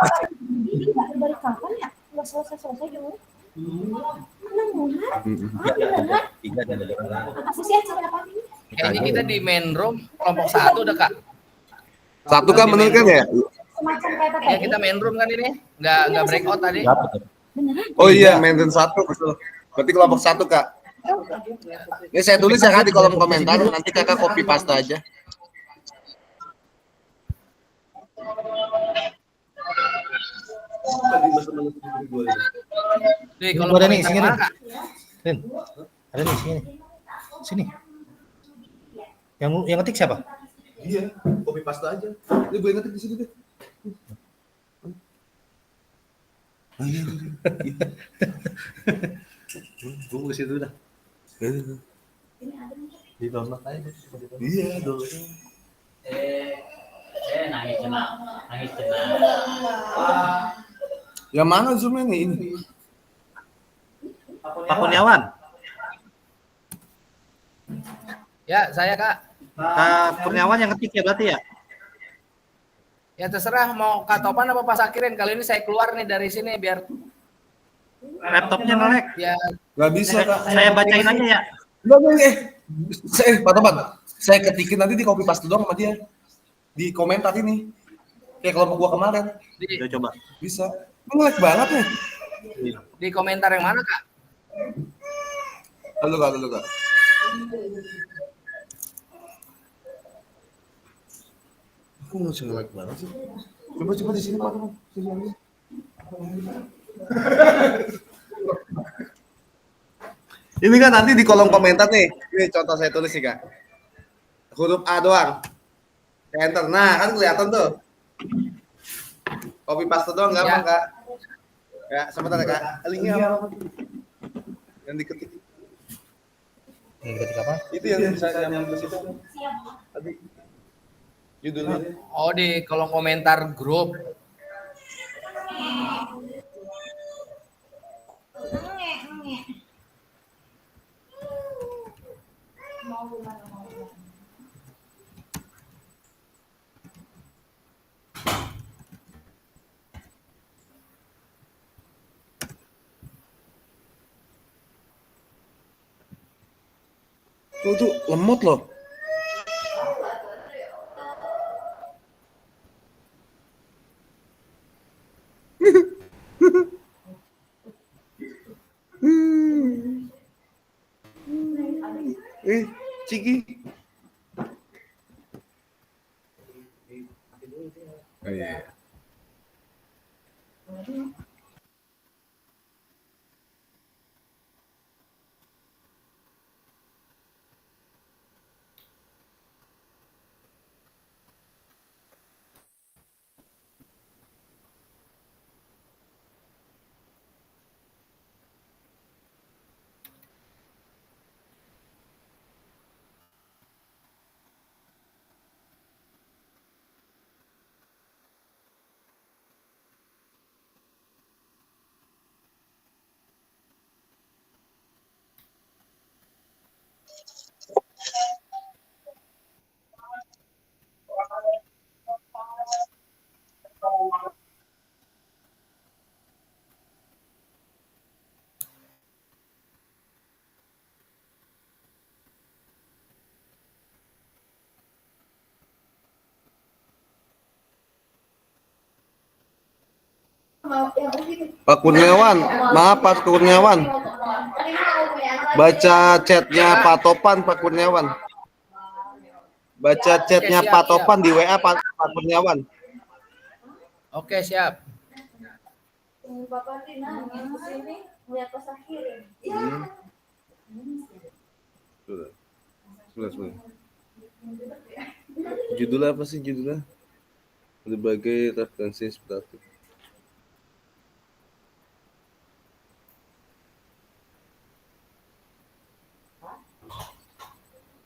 Ini dari kapan ya? Nggak selesai dulu. Tiga dan Apa sih acara apa ini? Kayaknya kita di main room kelompok 1 udah Kak. 1 kan bener kan ya? Semacam kayak apa Ya kita main room kan ini. Nggak breakout tadi. Oh iya, maintain 1 betul. Berarti kelompok 1 Kak. Ini saya tulis ya Kak di kolom komentar, nanti Kakak copy paste aja. Di Ini kolom gua ada nih, komentar sini mana nih. Kak? Rin, ada nih sini. Sini. Yang ngetik siapa? Iya, copy paste aja. Ini gue ngetik di sini deh. Tunggu situ dah. Di download aja. Iya, dulu. Nangis cenah. Nangis cenah. Yang mana zoomnya nih ini? Pak Kurniawan. Ya, saya Kak. Pak Kurniawan yang ketik ya berarti ya? Ya terserah mau Kak Topan apa Pak Sakirin. Kali ini saya keluar nih dari sini biar Laptopnya nge-lag. Gak bisa, Kak. Saya bacain aja ya. Pak Topan, saya ketikin nanti di copy paste doang sama dia. Di komentar ini. Kayak kelompok gua kemarin. Udah coba. Bisa. Nge-lag banget nih. di komentar yang mana Kak? Dulu, Kak. Aku nggak nge-lag banget sih. Coba di sini, Pak Topan. Sini. Ini kan nanti di kolom komentar nih. Ini contoh saya tulis nih, Kak. Huruf A doang. Enter. Nah, kan kelihatan tuh. Copy paste doang gampang, Kak. Ya, sebentar ya, Kak. Linknya apa? Yang diketik. Yang ketik apa? Itu yang bisa yang di situ. Tadi. Judulnya. Oh, di kolom komentar grup. Tuh lemot loh. Ciki. Oh iya. Pak Kurniawan, maaf Pak Kurniawan. Baca chatnya Pak Topan, Pak Kurniawan. Baca chatnya Oke, siap, Pak Topan di WA Pak Kurniawan. Oke, siap. Bapak Tina ke sini melihat Pak Sakirin. Sebentar. Judulnya apa sih judulnya? Berbagai referensi inspiratif.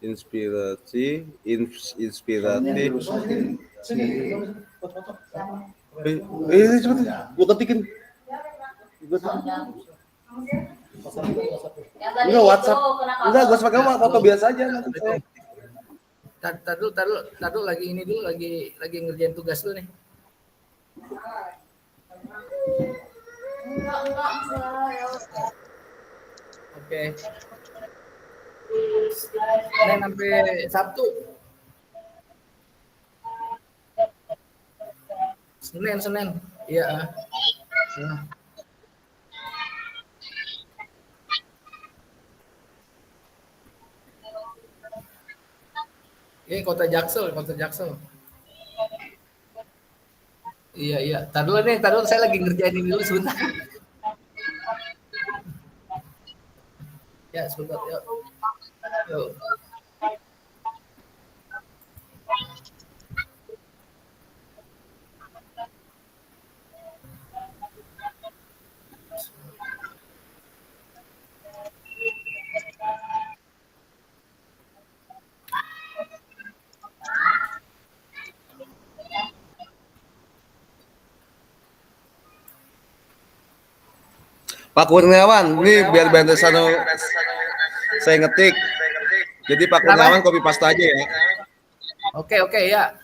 Inspiratif. Cepet. Gua ketikin. Enggak WhatsApp. Enggak, gua pakai foto biasa aja nanti saya. Tar dulu lagi ini dulu lagi ngerjain tugas dulu nih. Oke. Senin sampai Sabtu. Senin. Iya. Ini kota Jaksel. Iya. Tar dulu saya lagi ngerjain ini dulu sebentar. Ya, sebentar. Yuk. Pak Kurniawan, ini biar bantu saya ngetik. Jadi Pak Kenapa? Kurniawan copy paste aja ya. Oke ya.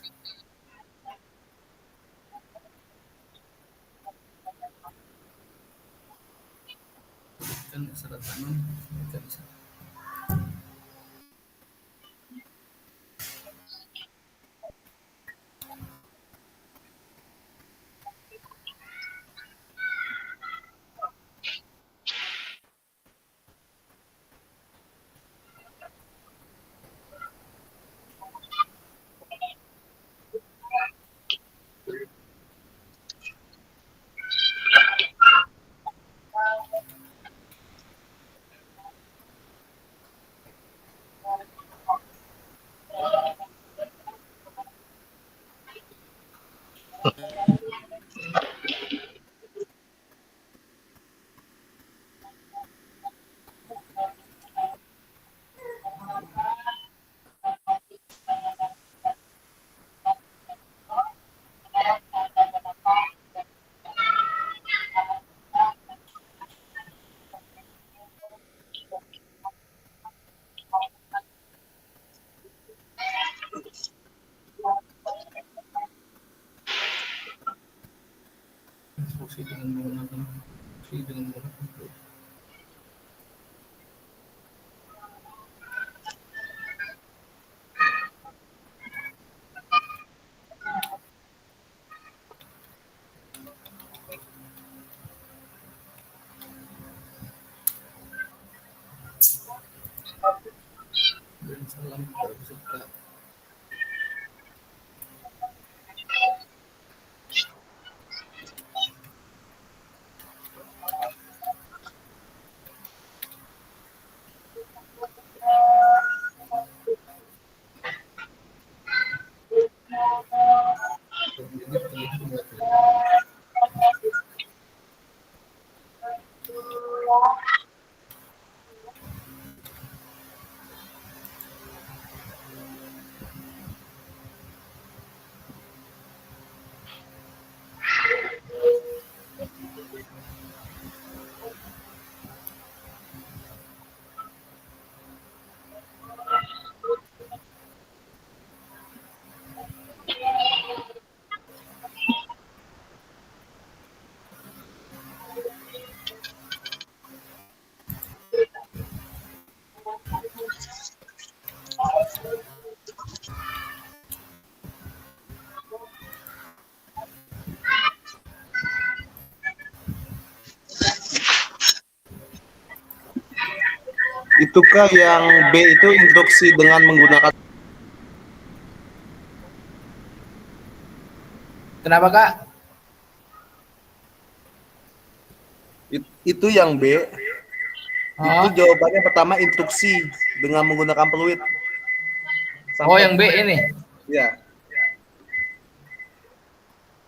Itukah yang B itu instruksi dengan menggunakan Kenapa Kak? itu yang B? Itu jawabannya pertama instruksi dengan menggunakan peluit. Oh yang B ini. Ya.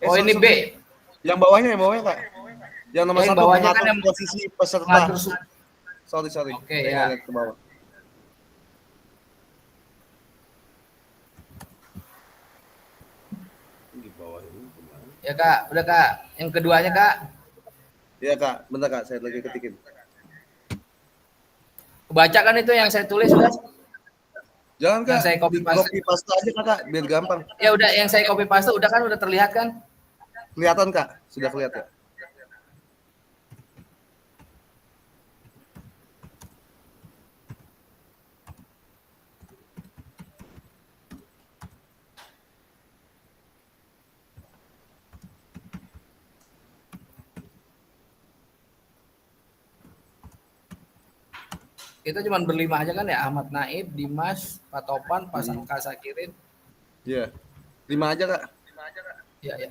Oh ini B. Yang bawahnya Kak. Yang nomor Yang 1 bawahnya mengatur kan yang posisi peserta. ngatur Sorry. Oke, Saya ya. nggak lihat ke bawah. Di bawah ini kemana? Ya Kak, udah Kak. Yang keduanya Kak. Iya Kak, bentar Kak, saya lagi ketikin. Kebaca kan itu yang saya tulis sudah? Jangan Yang Kak, saya copy paste. copy paste aja Kak, biar gampang. Ya udah yang saya copy paste udah kan udah terlihat kan? Kelihatan Kak, sudah kelihatan. Kita cuma berlima aja kan ya, Ahmad Naib, Dimas, Pak Topan, Pak Sangka Sakirin. Iya. 5 aja Kak. Iya, ya.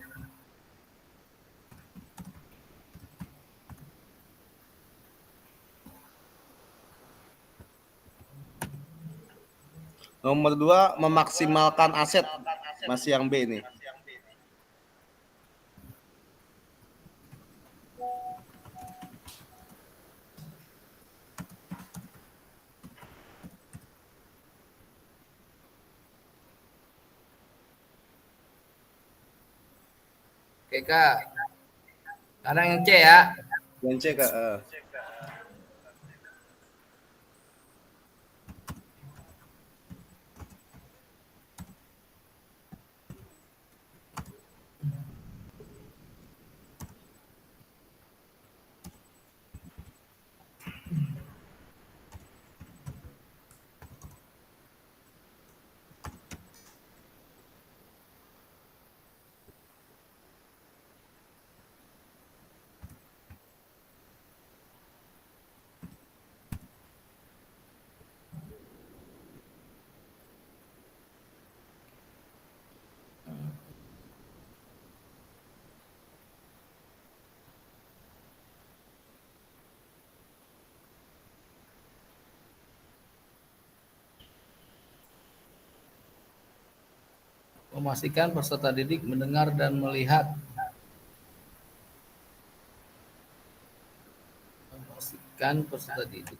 Nomor 2, memaksimalkan aset. Masih yang B nih. Oke Kak. Sekarang yang C ya. Yang C Kak. Memastikan peserta didik mendengar dan melihat. Memastikan peserta didik.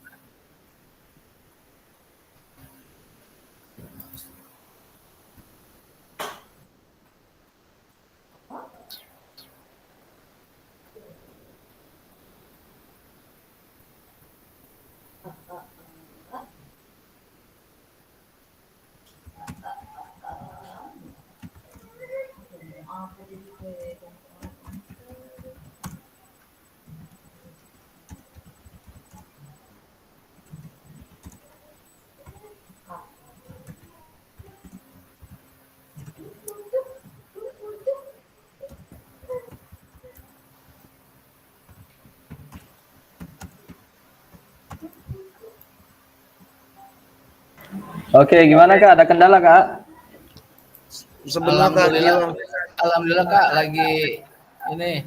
Oke, gimana Kak? Ada kendala Kak? Sebenarnya Kak Alhamdulillah, Gilang. alhamdulillah Kak lagi ini.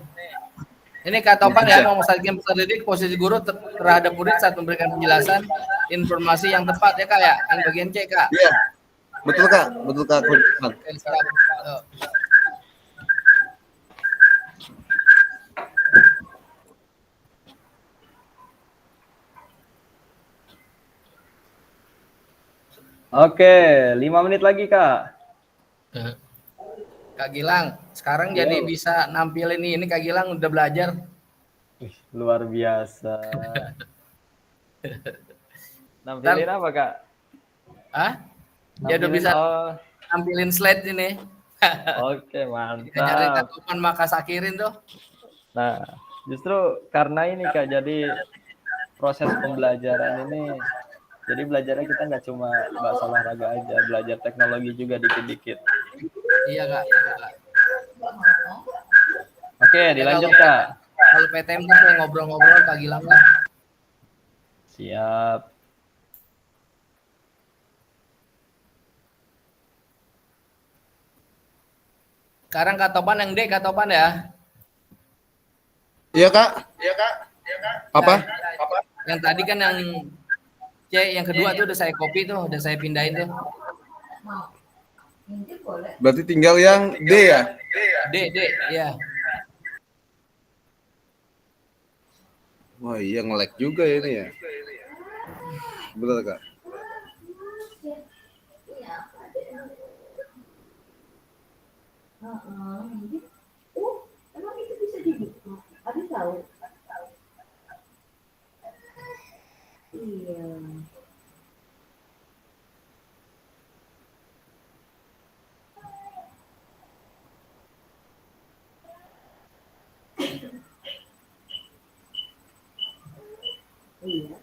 Ini Kak Topan ya, memastikan peserta didik posisi guru terhadap murid saat memberikan penjelasan informasi yang tepat ya Kak ya, yang bagian C Kak. Iya. Betul Kak, betul Kak. Oke, siap. Oke, 5 menit lagi Kak. Kak Gilang, sekarang jadi bisa nampilin ini Kak Gilang udah belajar. Luar biasa. Nampilin apa Kak? Hah? Dia udah bisa nampilin slide ini. Oke, Nyari Kak mantap. Topan maka sakirin tuh. Nah, justru karena ini Kak, jadi proses pembelajaran ini, jadi belajarnya kita nggak cuma bahasa olahraga aja, belajar teknologi juga dikit-dikit. Iya Kak. Oke, dilanjut Kak. Kalau PTM tuh kayak ngobrol-ngobrol Kak Gilang Kak. Siap. Sekarang Kak Topan yang D, Kak Topan ya. Iya Kak. Apa? Yang tadi kan yang C, yang kedua tuh udah saya copy tuh, udah saya pindahin tuh. Berarti tinggal yang D ya? D, ya. Wah iya nge-lag juga ya ini ya. Betul Kak. Emang itu bisa dibuka? Ada tahu? Iya. Iya.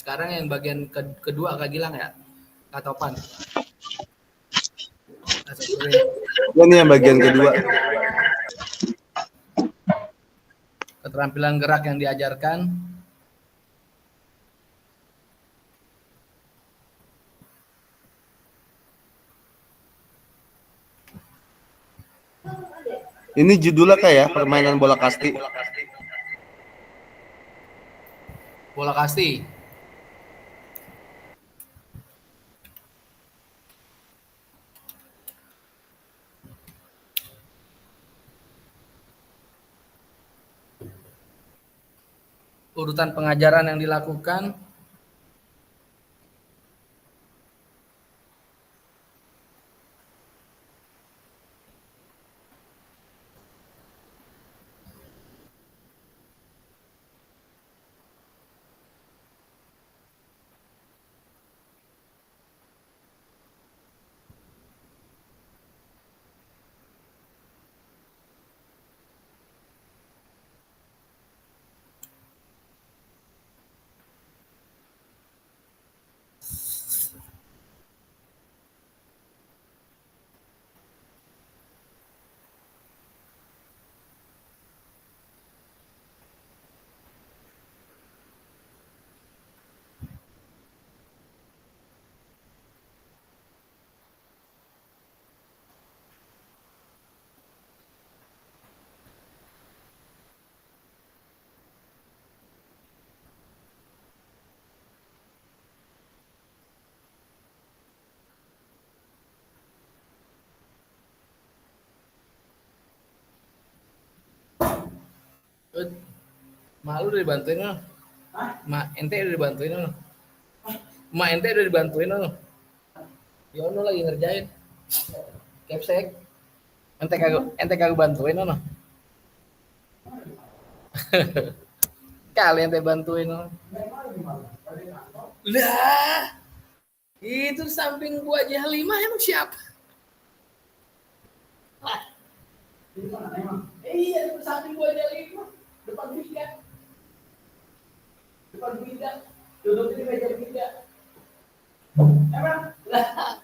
Sekarang yang bagian kedua Kak Gilang ya, Kak Topan. Ini yang bagian kedua. Keterampilan gerak yang diajarkan. Ini judulnya kayak permainan bola kasti. Bola kasti. urutan pengajaran yang dilakukan. Malu udah dibantuin lo. Ente udah dibantuin lo. Ente udah dibantuin lo. Yono lagi ngerjain. Capsek. Ente kagak bantuin lo. Kalian ente bantuin lo. Lah. Itu samping gua aja 5 emang siapa? Iya, samping gua aja 5. Depan bidang. Duduk di meja bidang. Emang? Lah.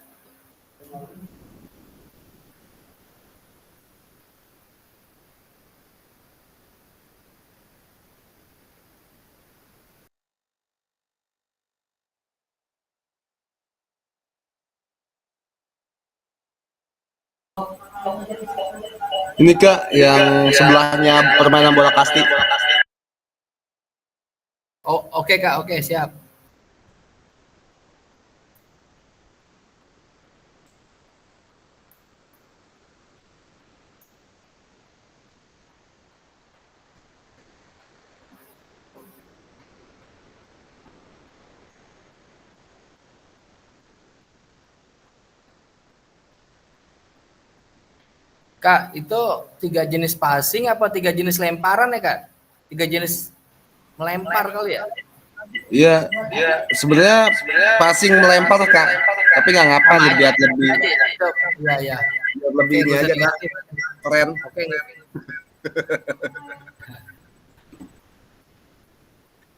Ini Kak, yang sebelahnya permainan bola kasti. Oh, oke Kak, oke siap. Kak, itu 3 jenis passing apa 3 jenis lemparan ya Kak? 3 jenis melempar kali ya? Iya, sebenarnya passing melempar Kak, tapi nggak ngapa biar lebih Iya. biar lebih ini aja Kak, keren. Oke.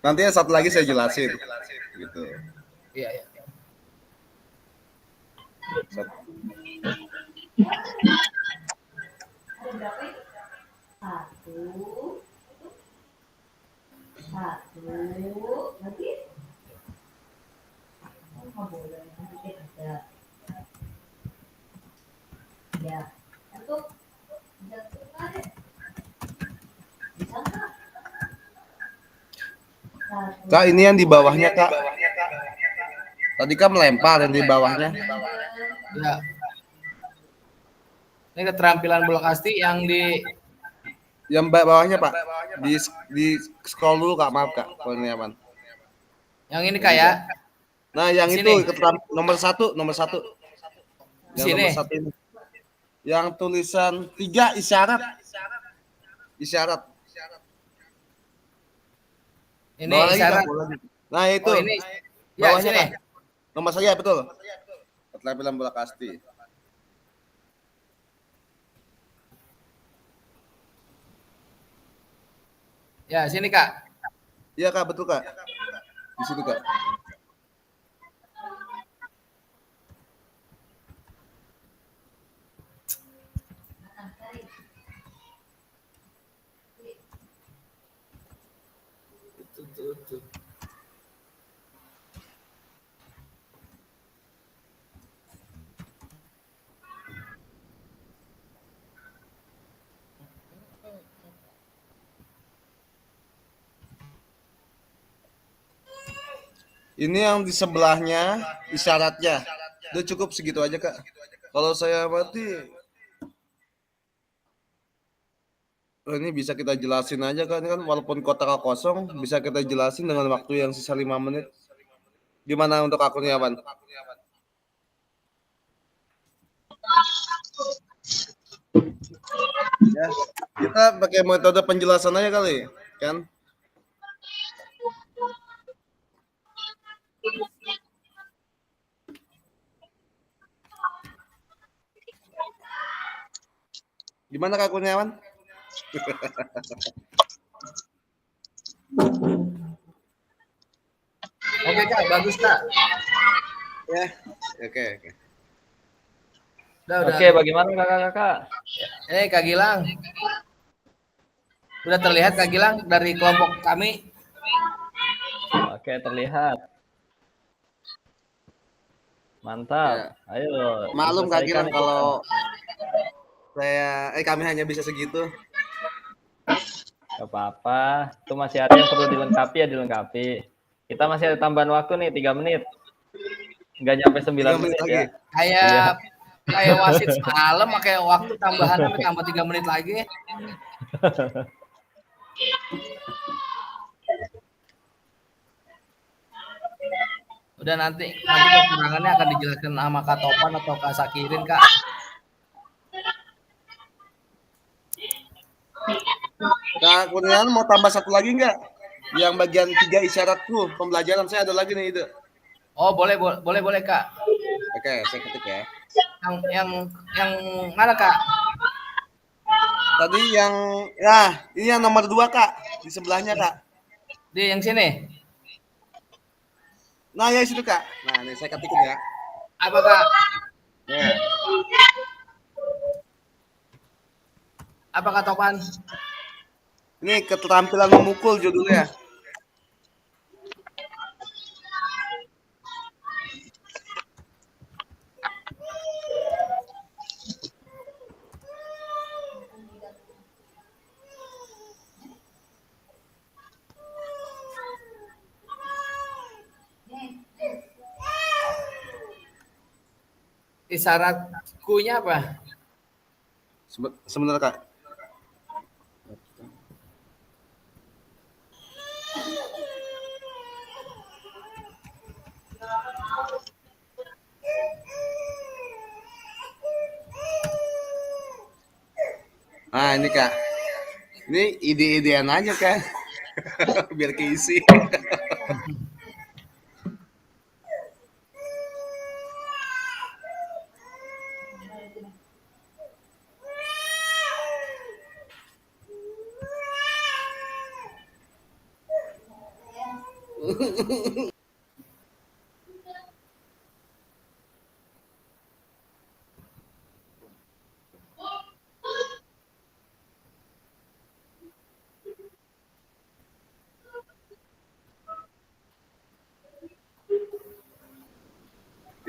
Nanti yang satu lagi saya jelasin, gitu. Iya. Satu, lagi. Oh, nggak boleh, nanti ada. Ya, satu. Bisa nggak? Kak, ini yang di bawahnya Kak. Tadi kan melempar yang di bawahnya. Ya. Ini keterampilan bola kasti yang di Yang bawahnya Pak, di scroll dulu Kak, maaf Kak, kalau ini aman. yang ini Kak ya. Nah, yang Sini. itu nomor satu. Yang Sini. nomor 1 ini. Yang tulisan 3 isyarat. Ini Bawah lagi, isyarat. Kak, bawah lagi. Nah, itu. Oh, ini. Ya, Bawahnya sini. Kak. Nomor saya betul. Keterampilan bola kasti. Ya, sini Kak. Iya Kak, betul Kak. Di situ Kak. Tuh. Ini yang di sebelahnya isyaratnya. Udah cukup segitu aja Kak. Kalau saya berarti ini bisa kita jelasin aja kan, walaupun kotak kosong bisa kita jelasin dengan waktu yang sisa 5 menit. Gimana untuk akunnya, Wan? Ya, kita pakai metode penjelasan aja kali, kan? Gimana Kak Kurniawan? Oke Kak, bagus Kak. Ya, oke. Udah. Oke, bagaimana kakak-kakak? Kak Gilang. Udah terlihat Kak Gilang dari kelompok kami? Oke, terlihat. Mantap. Ya. Ayo. Maklum Kak diselesaikan Gilang itu, kalau Kak. kami hanya bisa segitu. Gak apa-apa. Itu masih ada yang perlu dilengkapi ya dilengkapi. Kita masih ada tambahan waktu nih 3 menit. Nggak nyampe 9 menit lagi. ya. Kayak wasit semalam pakai waktu tambahan tambah 3 menit lagi. Udah nanti kekurangannya akan dijelaskan sama Kak Topan atau Kak Sakirin Kak. Kak Kurniawan mau tambah satu lagi nggak? Yang bagian 3 isyaratku pembelajaran saya ada lagi nih ide. Oh boleh Kak. Oke, saya ketik ya. Yang mana Kak? Tadi ini yang nomor 2 Kak, di sebelahnya Kak. Di yang sini. Nah ya situ Kak. Nah ini saya ketikin ya. Apa Kak? Ya. Apa Kak Topan? Ini keterampilan memukul judulnya. Isyaratkunya apa? Sebentar Kak. Ah ini Kak. Ini ide-idean aja Kak. Biar keisi.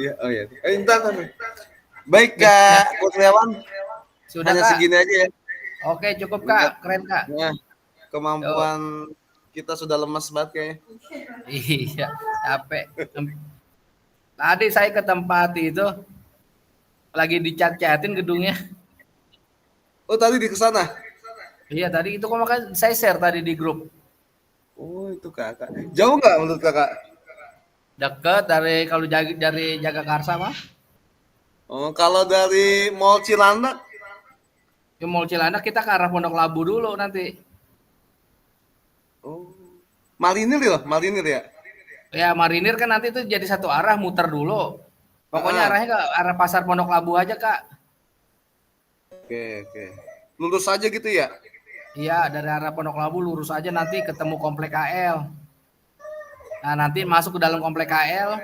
Iya, oh iya. Entar. Baik Kak Kurniawan. Sudah Hanya Kak. segini aja ya. Oke cukup Kak, keren Kak. Nah, kemampuan kita sudah lemas banget kayaknya. Iya, capek. Tadi saya ke tempat itu lagi dicat-catin gedungnya. Oh tadi di kesana? Iya tadi itu kok makanya saya share tadi di grup. Oh itu Kakak. Jauh nggak menurut Kakak? Deket dari Jagakarsa mah. Oh kalau dari Mall Cilandak? Ke Mall Cilandak kita ke arah Pondok Labu dulu nanti. Oh Marinir ya? Ya Marinir kan nanti itu jadi satu arah muter dulu. Pokoknya arahnya ke arah Pasar Pondok Labu aja Kak. Oke. Lurus aja gitu ya? Iya dari arah Pondok Labu lurus aja nanti ketemu Komplek KL. Nah nanti masuk ke dalam Komplek KL,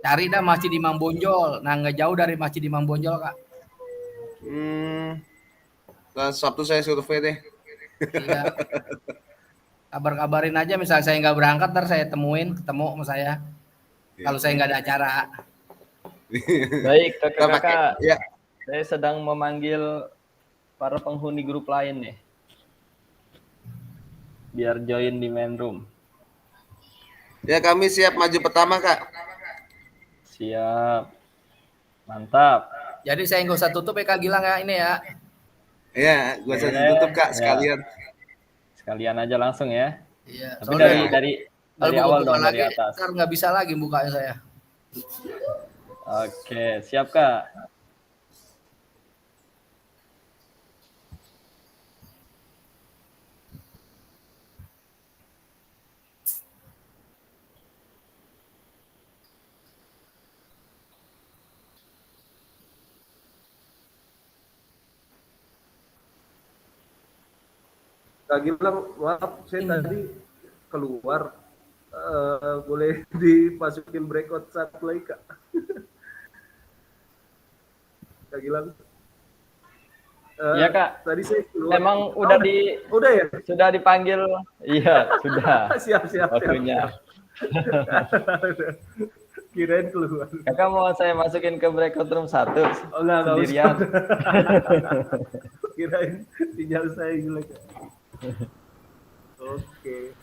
cari dah Masjid Imam Bonjol. Nah nggak jauh dari Masjid Imam Bonjol Kak. Nah Sabtu saya survei deh. Iya. Kabar-kabarin aja misalnya saya nggak berangkat ntar saya ketemu sama saya. Kalau saya nggak ada acara. Baik kakak-kakak. Ya. Saya sedang memanggil para penghuni grup lain nih. Biar join di main room. Ya kami siap maju pertama Kak. Siap. Mantap. Jadi saya nggak usah tutup ya Kak Gilang ya ini ya. Ya, gua Boleh. saya tutup Kak Ya. sekalian. Sekalian aja langsung ya. Iya. Tapi Soalnya dari kalau awal buka dong, lagi, dari atas. ntar nggak bisa lagi bukanya saya. Oke, siap Kak. Kak Gilang, maaf saya tadi keluar. Boleh dimasukin breakout satu lagi Kak? Kak Gilang. Iya Kak. Tadi saya keluar. Memang udah udah ya? sudah dipanggil. Iya, sudah. Siap. Waktunya. Kirain keluar. Kakak mau saya masukin ke breakout room 1 Oh, enggak sendirian. Kirain sinyal saya jelek. Oke.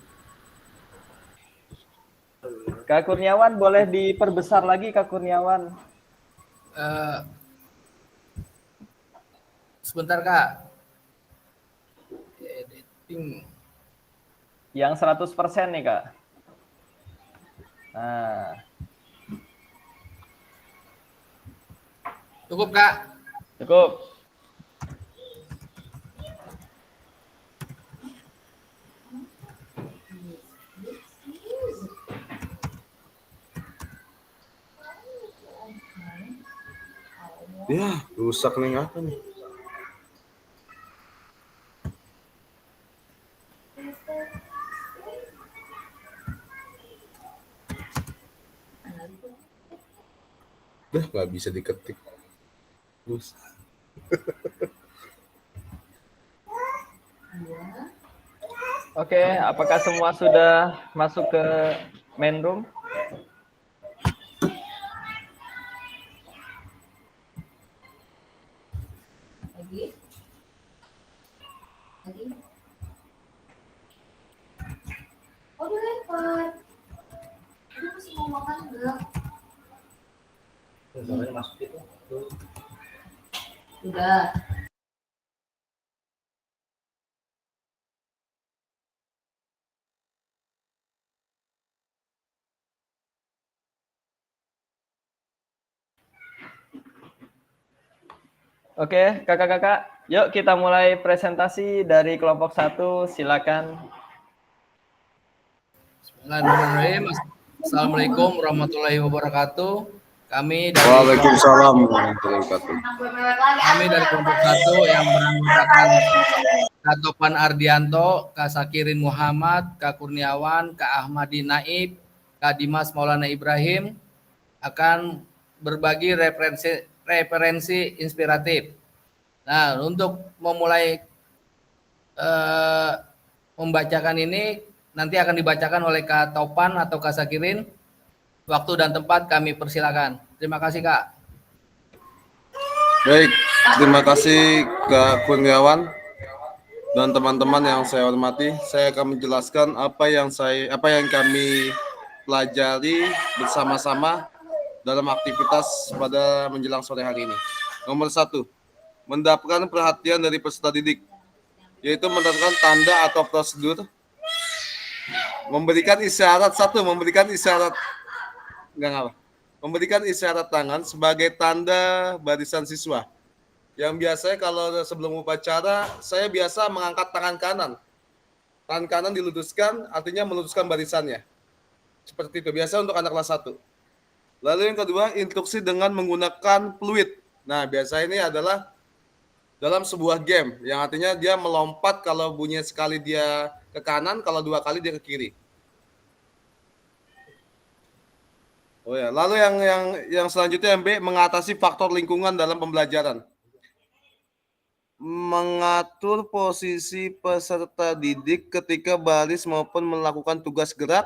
Kak Kurniawan boleh diperbesar lagi Kak Kurniawan. Sebentar Kak. Editing. Yang 100% nih Kak. Nah, Cukup Kak. cukup. Ya, rusak nih apa nih? Udah nggak bisa diketik. Terus. Oke, apakah semua sudah masuk ke main room? Lagi. Oh, dilempar. Dia masih mau makan enggak? Udah. Oke, kakak-kakak, yuk kita mulai presentasi dari kelompok 1, silakan. Bismillahirrahmanirrahim. Assalamualaikum warahmatullahi wabarakatuh. Kami dari Waalaikumsalam warahmatullahi wabarakatuh. Kami dari kelompok 1 yang beranggotakan Kak Topan Ardianto, Kak Sakirin Muhammad, Kak Kurniawan, Kak Ahmadi Naib, Kak Dimas Maulana Ibrahim akan berbagi referensi inspiratif. Nah, untuk memulai membacakan ini nanti akan dibacakan oleh Kak Topan atau Kak Sakirin. Waktu dan tempat kami persilakan. Terima kasih Kak. Baik, terima kasih Kak Kurniawan dan teman-teman yang saya hormati. Saya akan menjelaskan apa yang kami pelajari bersama-sama dalam aktivitas pada menjelang sore hari ini. Nomor 1, mendapatkan perhatian dari peserta didik, yaitu mendapatkan tanda atau prosedur, memberikan isyarat tangan sebagai tanda barisan siswa. Yang biasanya kalau sebelum upacara, saya biasa mengangkat tangan kanan. Tangan kanan diluruskan, artinya meluruskan barisannya. Seperti itu, biasa untuk anak kelas 1. Lalu yang kedua, instruksi dengan menggunakan fluid. Nah, biasa ini adalah dalam sebuah game, yang artinya dia melompat kalau bunyinya sekali dia ke kanan, kalau 2 kali dia ke kiri. Oh ya, lalu yang selanjutnya yang B, mengatasi faktor lingkungan dalam pembelajaran. Mengatur posisi peserta didik ketika baris maupun melakukan tugas gerak.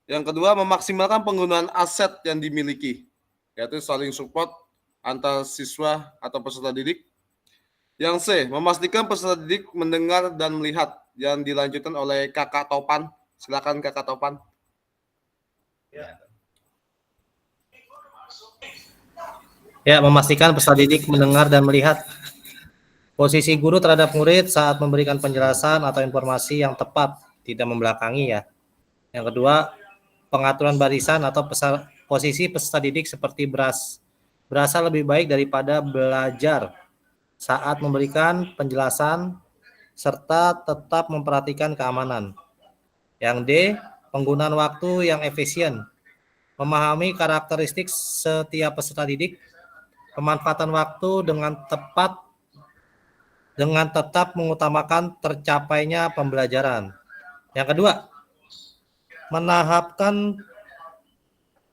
Yang kedua, memaksimalkan penggunaan aset yang dimiliki, yaitu saling support antar siswa atau peserta didik. Yang C, memastikan peserta didik mendengar dan melihat, yang dilanjutkan oleh Kakak Topan. Silakan Kakak Topan. Ya, memastikan peserta didik mendengar dan melihat. Posisi guru terhadap murid saat memberikan penjelasan atau informasi yang tepat, tidak membelakangi ya. Yang kedua, pengaturan barisan atau posisi peserta didik seperti berasa lebih baik daripada belajar saat memberikan penjelasan serta tetap memperhatikan keamanan. Yang D, penggunaan waktu yang efisien, memahami karakteristik setiap peserta didik, pemanfaatan waktu dengan tepat dengan tetap mengutamakan tercapainya pembelajaran. Yang kedua, menahapkan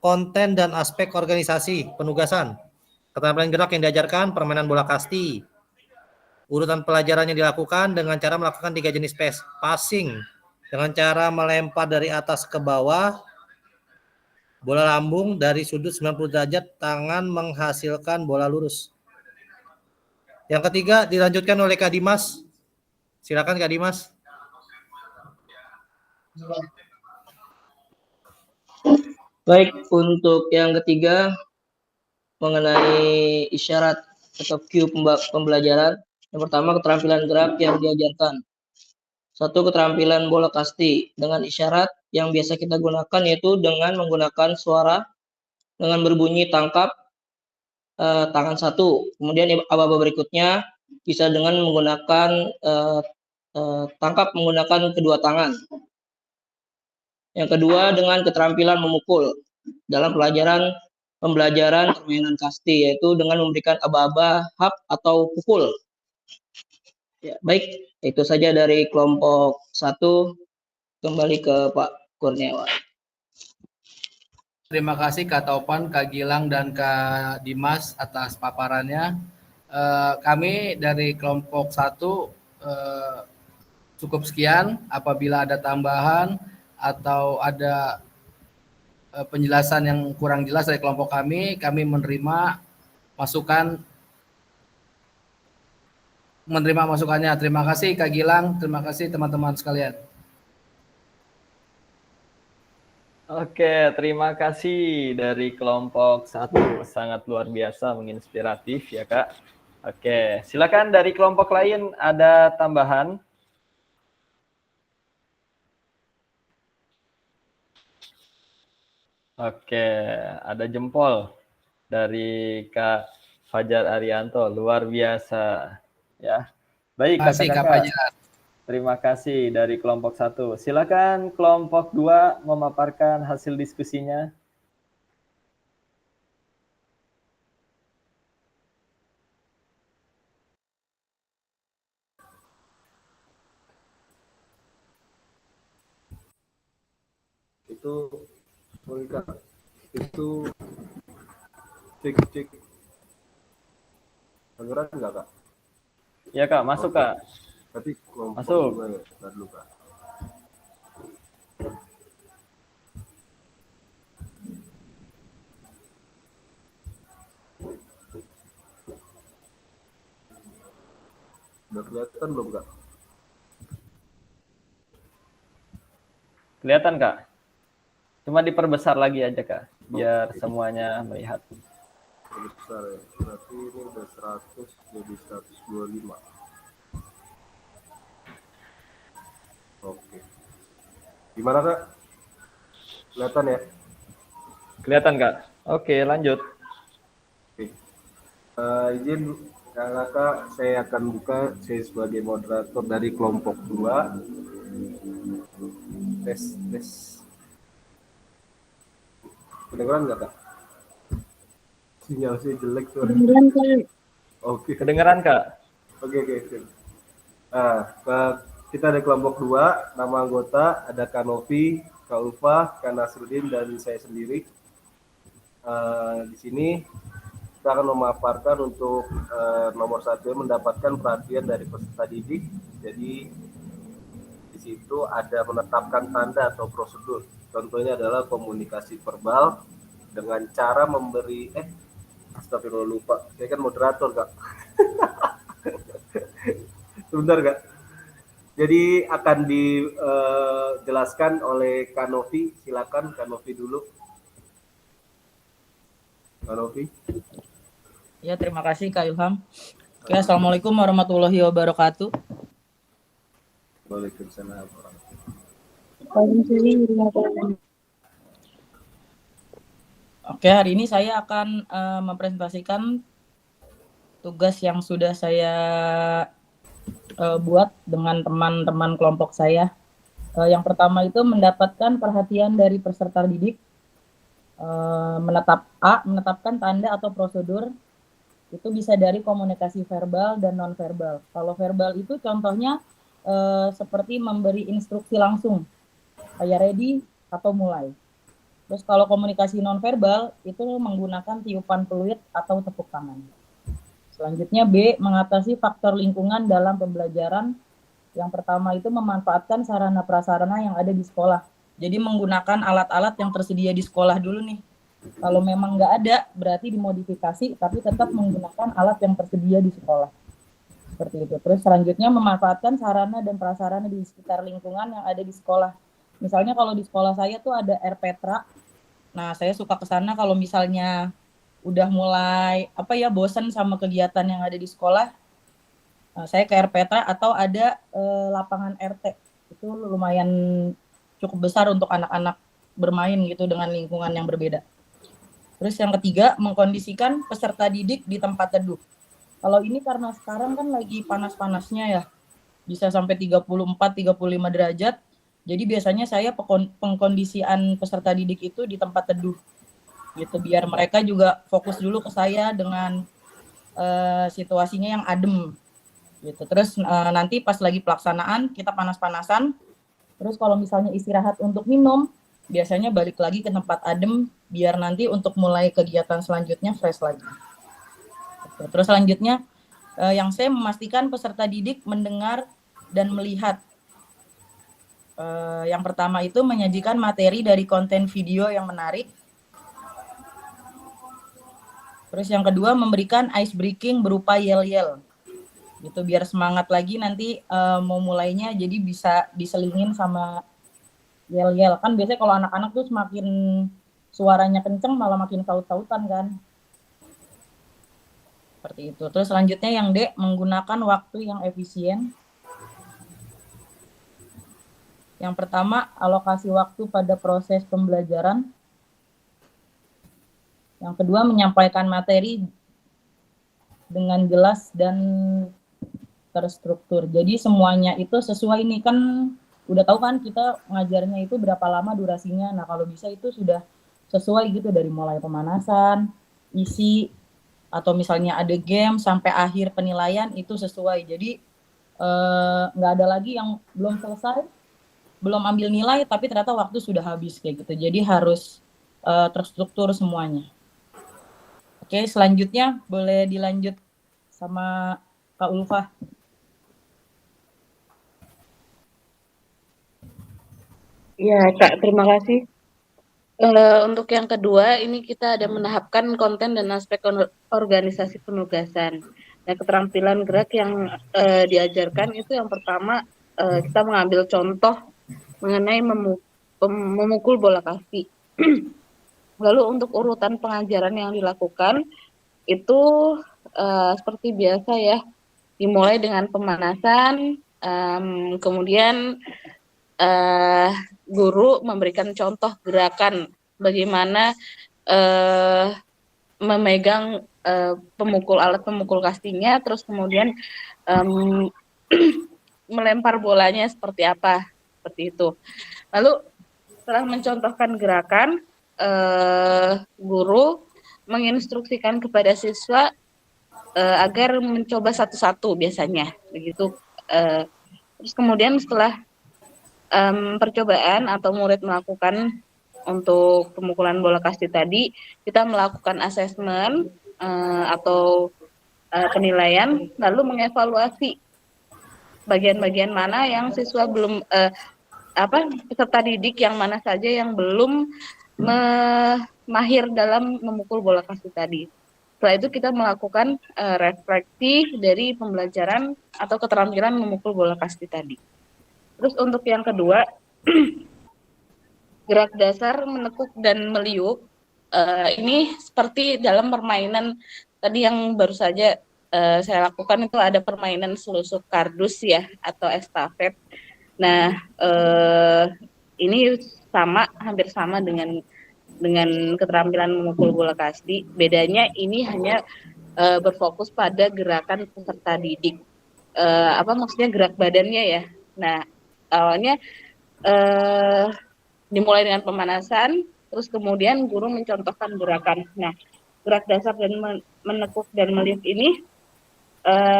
konten dan aspek organisasi penugasan, keterampilan gerak yang diajarkan, permainan bola kasti, urutan pelajaran yang dilakukan dengan cara melakukan 3 jenis passing, dengan cara melempar dari atas ke bawah, bola lambung dari sudut 90 derajat, tangan menghasilkan bola lurus. Yang ketiga dilanjutkan oleh Kak Dimas. Silakan Kak Dimas. Baik, untuk yang ketiga mengenai isyarat atau cue pembelajaran. Yang pertama, keterampilan gerak yang diajarkan. 1. Keterampilan bola kasti dengan isyarat yang biasa kita gunakan yaitu dengan menggunakan suara dengan berbunyi tangkap tangan 1. Kemudian aba-aba berikutnya bisa dengan menggunakan tangkap menggunakan kedua tangan. Yang kedua, dengan keterampilan memukul dalam pembelajaran permainan kasti, yaitu dengan memberikan aba-aba, hap, atau pukul. Ya, baik, itu saja dari kelompok 1. Kembali ke Pak Kurniawan. Terima kasih Kak Taufan, Kak Gilang, dan Kak Dimas atas paparannya. Kami dari kelompok 1 cukup sekian. Apabila ada tambahan atau ada penjelasan yang kurang jelas dari kelompok kami menerima masukannya. Terima kasih Kak Gilang, terima kasih teman-teman sekalian. Oke, terima kasih dari kelompok 1, sangat luar biasa, menginspiratif ya Kak. Oke, silakan dari kelompok lain ada tambahan. Oke, ada jempol dari Kak Fajar Arianto, luar biasa ya. Baik Kak Fajar. Terima kasih dari kelompok 1. Silakan kelompok 2 memaparkan hasil diskusinya. Itu cek dengeran nggak Kak? Ya Kak, masuk Kak. Tapi masuk. Dulu Kak. Udah kelihatan belum Kak? Kelihatan Kak? Cuma diperbesar lagi aja Kak, biar semuanya melihat. Besar ya, berarti ini udah 100 jadi 125. Oke. Gimana Kak? Kelihatan ya? Kelihatan Kak? Oke, lanjut. Oke. Izin Kakak, saya akan buka, saya sebagai moderator dari kelompok 2. Tes. Kedengeran nggak Kak? Sinyal saya jelek tuh. Kedengeran Kak. Oke. Kedengeran Kak? Oke. Nah, kita ada kelompok 2, nama anggota ada Kak Novi, Kak Ulfa, Kak Nasruddin, dan saya sendiri. Di sini kita akan memaparkan untuk nomor 1 mendapatkan perhatian dari peserta didik. Jadi di situ ada menetapkan tanda atau prosedur. Contohnya adalah komunikasi verbal dengan cara memberi astagfirullah lupa. Saya kan moderator Kak. Sebentar Kak. Jadi akan dijelaskan oleh Kak Novi. Silakan Kak Novi dulu. Kak Novi. Ya, terima kasih Kak Ilham. Oke, assalamualaikum warahmatullahi wabarakatuh. Waalaikumsalam. Oke, hari ini saya akan mempresentasikan tugas yang sudah saya buat dengan teman-teman kelompok saya. Yang pertama itu mendapatkan perhatian dari peserta didik, menetapkan tanda atau prosedur. Itu bisa dari komunikasi verbal dan non-verbal. Kalau verbal itu contohnya seperti memberi instruksi langsung, kayak ready atau mulai. Terus kalau komunikasi non-verbal itu menggunakan tiupan peluit atau tepuk tangan. Selanjutnya B, mengatasi faktor lingkungan dalam pembelajaran. Yang pertama itu memanfaatkan sarana prasarana yang ada di sekolah. Jadi menggunakan alat-alat yang tersedia di sekolah dulu nih. Kalau memang nggak ada, berarti dimodifikasi, tapi tetap menggunakan alat yang tersedia di sekolah. Seperti itu. Terus selanjutnya memanfaatkan sarana dan prasarana di sekitar lingkungan yang ada di sekolah. Misalnya kalau di sekolah saya tuh ada RPetra. Nah, saya suka ke sana kalau misalnya udah mulai bosan sama kegiatan yang ada di sekolah. Saya ke RPetra atau ada lapangan RT. Itu lumayan cukup besar untuk anak-anak bermain gitu dengan lingkungan yang berbeda. Terus yang ketiga, mengkondisikan peserta didik di tempat teduh. Kalau ini karena sekarang kan lagi panas-panasnya ya. Bisa sampai 34-35 derajat. Jadi biasanya saya pengkondisian peserta didik itu di tempat teduh. Gitu biar mereka juga fokus dulu ke saya dengan situasinya yang adem. Gitu. Terus nanti pas lagi pelaksanaan kita panas-panasan. Terus kalau misalnya istirahat untuk minum, biasanya balik lagi ke tempat adem biar nanti untuk mulai kegiatan selanjutnya fresh lagi. Gitu. Terus selanjutnya yang saya memastikan peserta didik mendengar dan melihat. Yang pertama itu menyajikan materi dari konten video yang menarik. Terus yang kedua memberikan ice breaking berupa yel-yel. Gitu biar semangat lagi nanti mau mulainya, jadi bisa diselingin sama yel-yel. Kan biasanya kalau anak-anak tuh semakin suaranya kenceng malah makin saut-sautan kan. Seperti itu. Terus selanjutnya yang D, menggunakan waktu yang efisien. Yang pertama, alokasi waktu pada proses pembelajaran. Yang kedua, menyampaikan materi dengan jelas dan terstruktur. Jadi semuanya itu sesuai nih, kan udah tahu kan kita ngajarnya itu berapa lama durasinya. Nah, kalau bisa itu sudah sesuai gitu dari mulai pemanasan, isi, atau misalnya ada game sampai akhir penilaian itu sesuai. Jadi nggak ada lagi yang belum selesai, belum ambil nilai, tapi ternyata waktu sudah habis kayak gitu. Jadi harus terstruktur semuanya. Oke, selanjutnya boleh dilanjut sama Kak Ulfa. Ya, Kak, terima kasih. Untuk yang kedua, ini kita ada menahapkan konten dan aspek organisasi penugasan. Nah, keterampilan gerak yang diajarkan itu yang pertama, kita mengambil contoh mengenai memukul bola kaki. Lalu untuk urutan pengajaran yang dilakukan itu seperti biasa ya, dimulai dengan pemanasan, kemudian guru memberikan contoh gerakan bagaimana memegang alat pemukul kastinya, terus kemudian melempar bolanya seperti apa, seperti itu. Lalu setelah mencontohkan gerakan, guru menginstruksikan kepada siswa agar mencoba satu-satu biasanya, begitu. Terus kemudian setelah percobaan atau murid melakukan untuk pemukulan bola kasti tadi, kita melakukan asesmen atau penilaian, lalu mengevaluasi bagian-bagian mana yang siswa belum peserta didik yang mana saja yang belum mahir dalam memukul bola kasti tadi. Setelah itu kita melakukan refleksi dari pembelajaran atau keterampilan memukul bola kasti tadi. Terus untuk yang kedua, gerak dasar menekuk dan meliuk. Ini seperti dalam permainan tadi yang baru saja saya lakukan itu ada permainan selusuk kardus ya atau estafet. Nah, ini hampir sama dengan keterampilan memukul bola kasti. Bedanya ini hanya berfokus pada gerakan peserta didik. Maksudnya gerak badannya ya. Nah, awalnya dimulai dengan pemanasan, terus kemudian guru mencontohkan gerakan. Nah, gerak dasar dan menekuk dan meliuk ini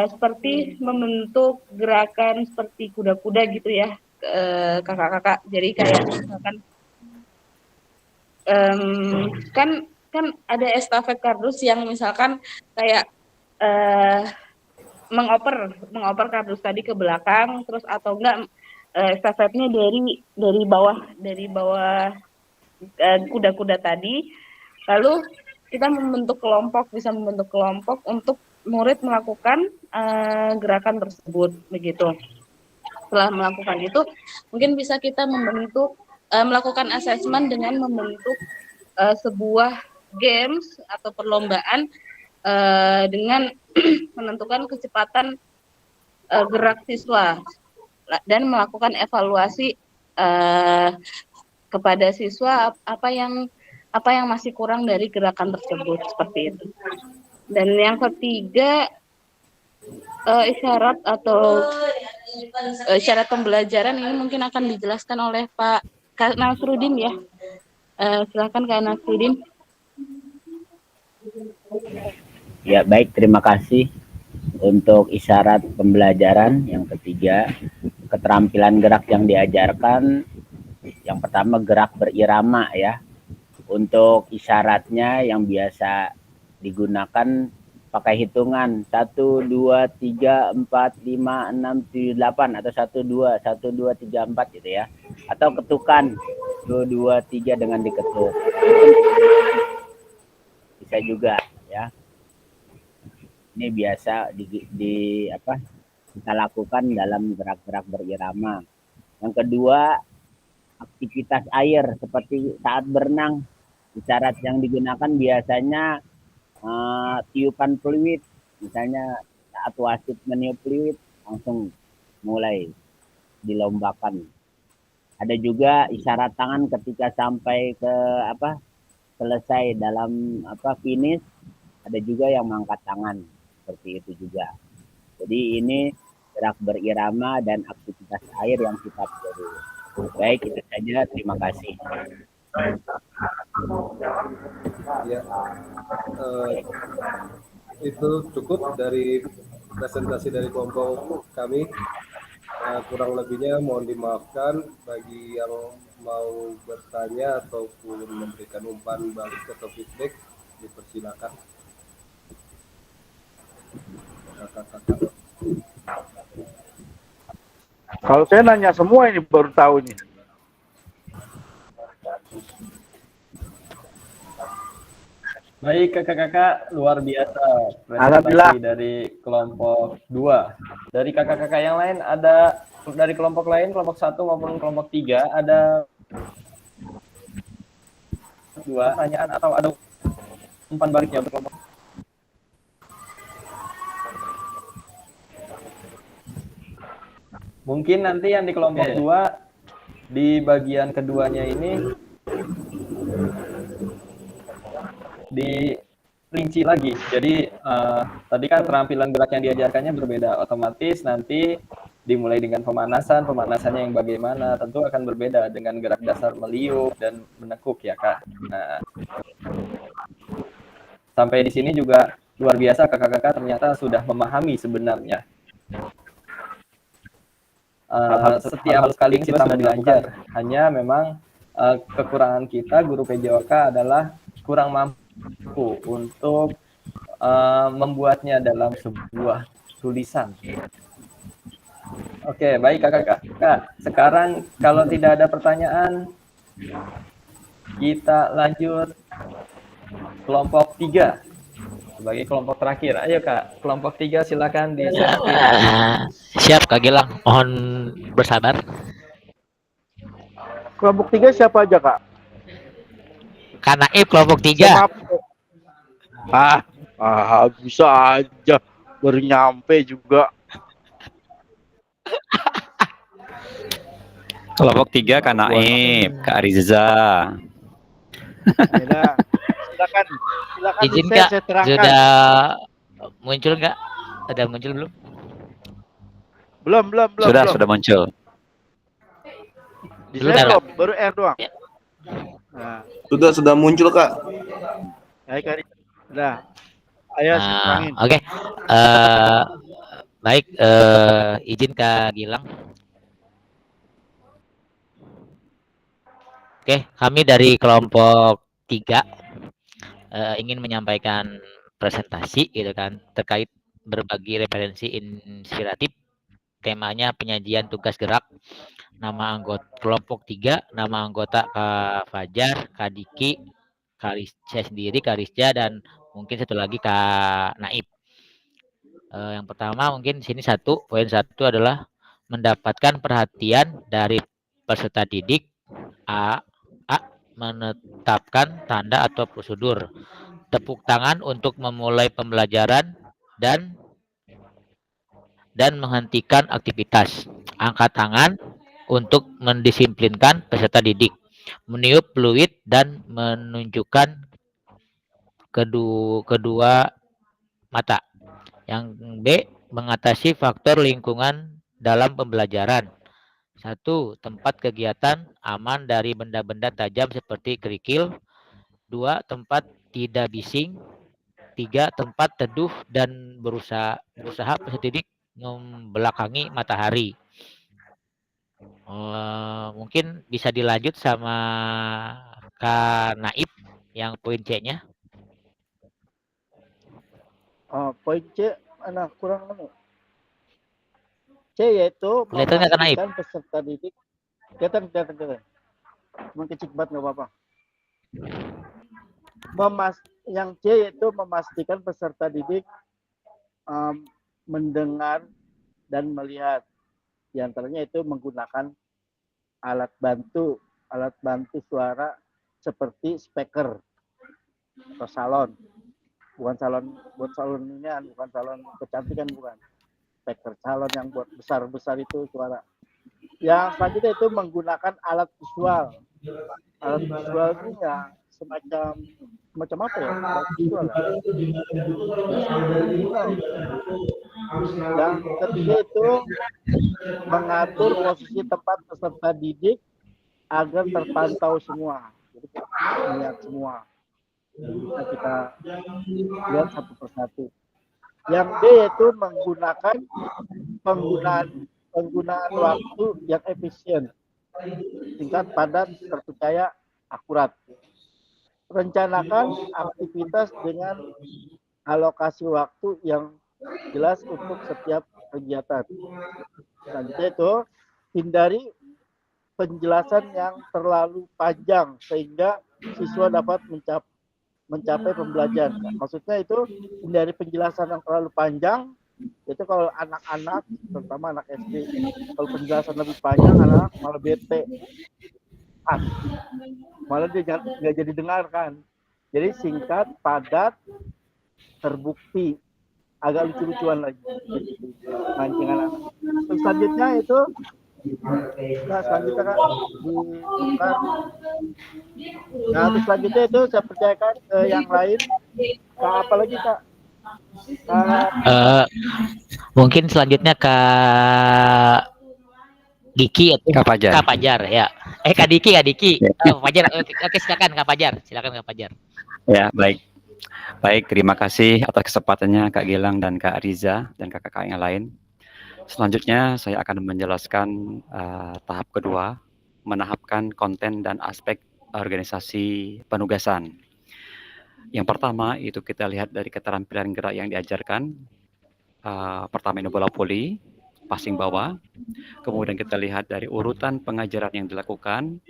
seperti membentuk gerakan seperti kuda-kuda gitu ya, kakak-kakak. Jadi kayak misalkan kan ada estafet kardus yang misalkan kayak mengoper kardus tadi ke belakang, terus atau enggak estafetnya dari bawah kuda-kuda tadi, lalu kita bisa membentuk kelompok untuk murid melakukan gerakan tersebut begitu. Setelah melakukan itu, mungkin bisa kita melakukan asesmen dengan membentuk sebuah games atau perlombaan dengan menentukan kecepatan gerak siswa dan melakukan evaluasi kepada siswa apa yang masih kurang dari gerakan tersebut, seperti itu. Dan yang ketiga, isyarat atau syarat pembelajaran ini mungkin akan dijelaskan oleh Pak Nasrudin ya. Silakan Kak Nasrudin. Ya, baik, terima kasih. Untuk isyarat pembelajaran yang ketiga, keterampilan gerak yang diajarkan, yang pertama gerak berirama ya. Untuk isyaratnya yang biasa digunakan pakai hitungan 1, 2, 3, 4, 5, 6, 7, 8 atau 1, 2, 3, 4 gitu ya. Atau ketukan 1, 2, 3 dengan diketuk. Bisa juga ya. Ini biasa kita lakukan dalam gerak-gerak berirama. Yang kedua, aktivitas air seperti saat berenang. Isyarat yang digunakan biasanya tiupan fluid, misalnya saat wasit meniup fluid langsung mulai dilombakan. Ada juga isyarat tangan ketika sampai ke selesai dalam finish, ada juga yang mengangkat tangan seperti itu juga. Jadi ini gerak berirama dan aktivitas air yang kita perlu. Baik, itu saja, terima kasih. Ya, itu cukup dari presentasi dari kelompok kami. Kurang lebihnya mohon dimaafkan. Bagi yang mau bertanya ataupun memberikan umpan balik atau feedback, dipersilakan. Kalau saya nanya semua ini baru tahu nih. Baik kakak-kakak, luar biasa Alhamdulillah. presentasi dari kelompok 2. Dari kakak-kakak yang lain ada dari kelompok lain, kelompok 1 maupun kelompok 3 ada 2 pertanyaan atau ada umpan baliknya untuk kelompok. Mungkin nanti yang di kelompok 2 di bagian keduanya ini dirinci lagi. Jadi tadi kan keterampilan gerak yang diajarkannya berbeda. Otomatis nanti dimulai dengan pemanasannya yang bagaimana tentu akan berbeda dengan gerak dasar meliuk dan menekuk ya Kak. Nah, sampai di sini juga luar biasa kakak-kakak ternyata sudah memahami sebenarnya. Setiap kali kita sudah belajar, hanya memang kekurangan kita guru PJOK adalah kurang mampu untuk membuatnya dalam sebuah tulisan. Oke, baik kakak-kakak. Sekarang kalau tidak ada pertanyaan, kita lanjut kelompok 3 sebagai kelompok terakhir. Ayo Kak, kelompok 3 silakan di Siap Kak Gilang, mohon bersabar. Kelompok 3 siapa aja Kak? Kak Naib kelompok 3. Bisa aja. baru nyampe juga. Kelompok 3 Kak Naib, Kak Riza. Ayolah, silakan Izin saya Kak, terangkan. sudah muncul nggak? Sudah muncul belum? Belum. Sudah muncul. Di saya belum, baru R doang. Ya. Nah, Sudah muncul, Kak. ayo Kak. Udah. Ayo saya terangin. Oke. Baik, izin Kak Gilang. Oke, kami dari kelompok 3 ingin menyampaikan presentasi gitu kan terkait berbagi referensi inspiratif. Temanya penyajian tugas gerak. Nama anggota kelompok 3, nama anggota Kak Fajar, Kak Diki, saya sendiri, Kak Rizja, dan mungkin satu lagi Kak Naib. Yang pertama mungkin sini poin satu adalah mendapatkan perhatian dari peserta didik. A. Menetapkan tanda atau prosedur. Tepuk tangan untuk memulai pembelajaran dan menghentikan aktivitas. Angkat tangan untuk mendisiplinkan peserta didik. Meniup fluid dan menunjukkan kedua mata. Yang B, mengatasi faktor lingkungan dalam pembelajaran. 1. Tempat kegiatan aman dari benda-benda tajam seperti kerikil. 2. Tempat tidak bising. 3. Tempat teduh dan berusaha peserta didik membelakangi matahari. Mungkin bisa dilanjut sama Kak Naib yang poin C-nya. Poin C, kurang anu. C yaitu Kelihatan nggak, Kak Naib? memastikan peserta didik. Kelihatan. Cuma kecil banget nggak apa-apa. Yang C yaitu memastikan peserta didik mendengar dan melihat. Di antaranya itu menggunakan alat bantu suara seperti speaker atau salon. Bukan salon kecantikan, bukan. Speaker salon yang buat besar itu suara. Yang selanjutnya itu menggunakan alat visual. Alat visual itu ya semacam apa ya? Alat visual. Yang ketiga itu mengatur posisi tempat peserta didik agar terpantau semua. Jadi kita lihat semua. Bisa kita lihat satu persatu. Yang D yaitu menggunakan penggunaan waktu yang efisien, singkat, padat, terpercaya, akurat. Rencanakan aktivitas dengan alokasi waktu yang jelas untuk setiap kegiatan. Selanjutnya itu hindari penjelasan yang terlalu panjang sehingga siswa dapat mencapai pembelajaran. Maksudnya itu hindari penjelasan yang terlalu panjang. Itu kalau anak-anak, terutama anak SD, kalau penjelasan lebih panjang, anak malah bete, malah dia nggak jadi dengarkan. Jadi singkat, padat, terbukti, agak lucu-lucuan lagi, mancing anak. Terus selanjutnya itu, selanjutnya Kak, terus selanjutnya itu saya percayakan ke yang lain. Kak, apa lagi Kak? Mungkin selanjutnya Kak Diki atau Kak Fajar ya. Kak Diki. Kak Fajar. Oke, silakan Kak Fajar. Ya, baik. Baik, terima kasih atas kesempatannya Kak Gilang dan Kak Riza dan kakak-kakak yang lain. Selanjutnya saya akan menjelaskan tahap kedua, menahapkan konten dan aspek organisasi penugasan. Yang pertama itu kita lihat dari keterampilan gerak yang diajarkan. Pertama ini bola voli, passing bawah. Kemudian kita lihat dari urutan pengajaran yang dilakukan.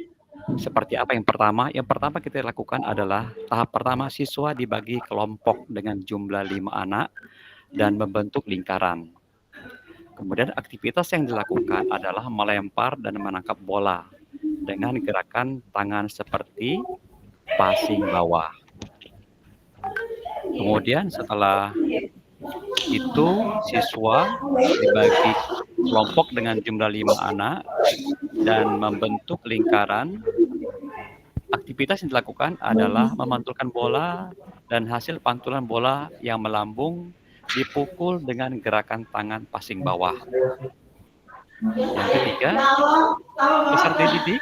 Seperti apa yang pertama? Yang pertama kita lakukan adalah tahap pertama, siswa dibagi kelompok dengan jumlah 5 anak dan membentuk lingkaran. Kemudian aktivitas yang dilakukan adalah melempar dan menangkap bola dengan gerakan tangan seperti passing bawah. Kemudian setelah itu siswa dibagi kelompok dengan jumlah 5 anak dan membentuk lingkaran. Aktivitas yang dilakukan adalah memantulkan bola dan hasil pantulan bola yang melambung dipukul dengan gerakan tangan passing bawah. Yang ketiga, peserta didik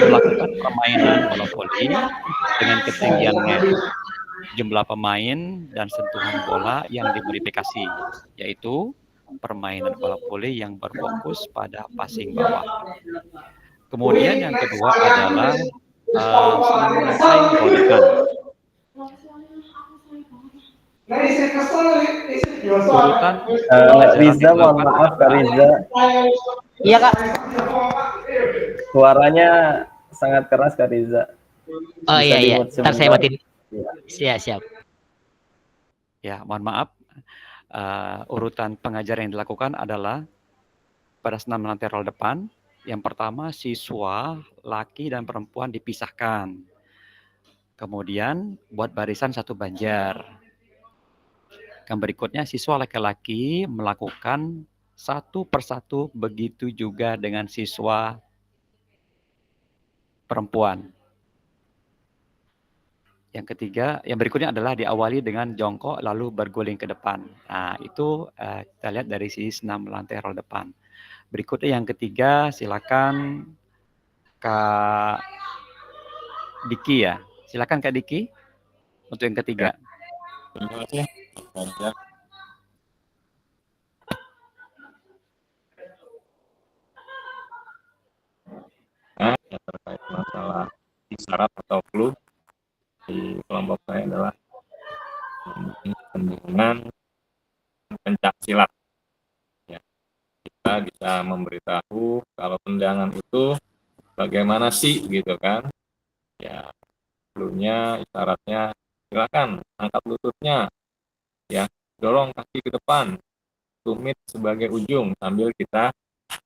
melakukan permainan bola voli dengan ketinggian net, jumlah pemain dan sentuhan bola yang dimodifikasi, yaitu permainan bola voli yang berfokus pada passing bawah. Kemudian yang kedua adalah senam lantai rodakan. Urutan Riza, mohon maaf Kak Riza. Iya Kak. Suaranya sangat keras Kak Riza. Oh Bisa iya iya. di-mute Ntar saya sebentar. matiin. Siap siap. Ya, mohon maaf. Urutan pengajaran yang dilakukan adalah pada senam lantai roll depan. Yang pertama, siswa laki dan perempuan dipisahkan. Kemudian buat barisan satu banjar. Yang berikutnya, siswa laki-laki melakukan satu persatu, begitu juga dengan siswa perempuan. Yang ketiga, yang berikutnya adalah diawali dengan jongkok lalu berguling ke depan. Nah, itu kita lihat dari sisi senam lantai roll depan. Berikutnya yang ketiga, silakan Kak Diki ya. Silakan Kak Diki untuk yang ketiga. Terima kasih. Nah, yang terkait masalah isyarat atau clue di kelompok saya adalah dengan pencak silat. Ya, kita bisa memberitahu kalau tendangan itu bagaimana sih gitu kan? Ya, clue-nya, isyaratnya, silakan angkat lututnya, ya, dorong kaki ke depan, tumit sebagai ujung sambil kita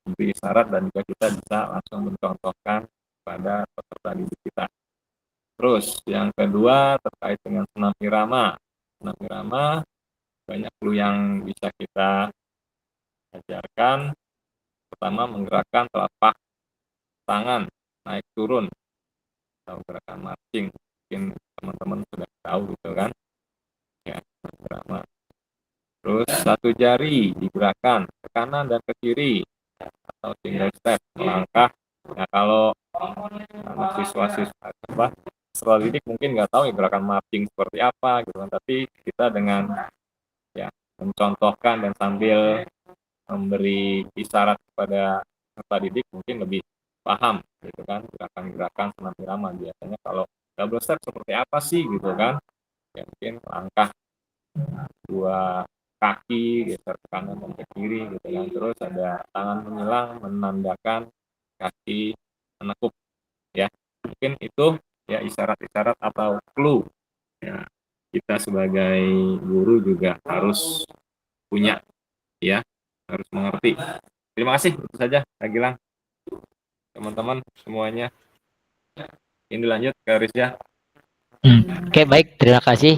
beri isyarat dan juga kita bisa langsung mencontohkan pada peserta didik kita. Terus yang kedua terkait dengan senam irama. Senam irama banyak clue yang bisa kita ajarkan. Pertama, menggerakkan telapak tangan naik turun atau gerakan marching. Mungkin teman-teman sudah tahu gitu kan. Ya, irama. Terus satu jari digerakkan ke kanan dan ke kiri atau single step melangkah. Nah, kalau anak siswa-siswa peserta didik mungkin nggak tahu ya gerakan marching seperti apa gitu kan, tapi kita dengan ya mencontohkan dan sambil memberi isyarat kepada peserta didik mungkin lebih paham gitu kan gerakan-gerakan senam irama. Biasanya kalau double step seperti apa sih gitu kan, ya mungkin langkah dua kaki geser ke kanan dan ke kiri gitu kan, terus ada tangan menyilang menandakan kaki menekuk ya. Mungkin itu ya isyarat-isyarat atau clue ya, kita sebagai guru juga harus punya ya, harus mengerti. Terima kasih, itu saja Kak Gilang, teman-teman semuanya. Ini lanjut ke Rizya. Oke, baik, terima kasih.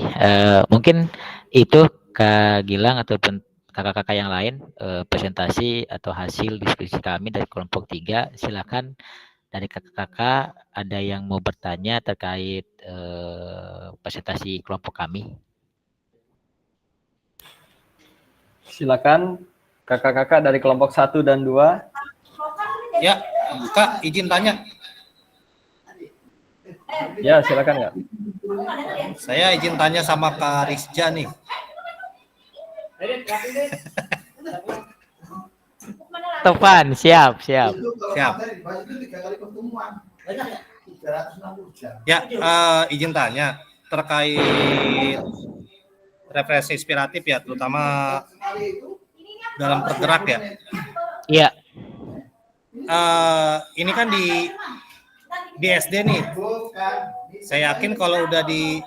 Mungkin itu Kak Gilang ataupun kakak-kakak yang lain presentasi atau hasil diskusi kami dari kelompok 3. Silakan dari kakak-kakak ada yang mau bertanya terkait presentasi kelompok kami. Silakan kakak-kakak dari kelompok 1 dan 2. Ya, Kak, izin tanya. Ya, silakan Kak. Saya izin tanya sama Kak Rizja nih. Topan, siap. Siap. Ya, izin tanya terkait referensi inspiratif ya, terutama dalam bergerak ya. Iya. Ini kan di SD nih. Saya yakin kalau udah di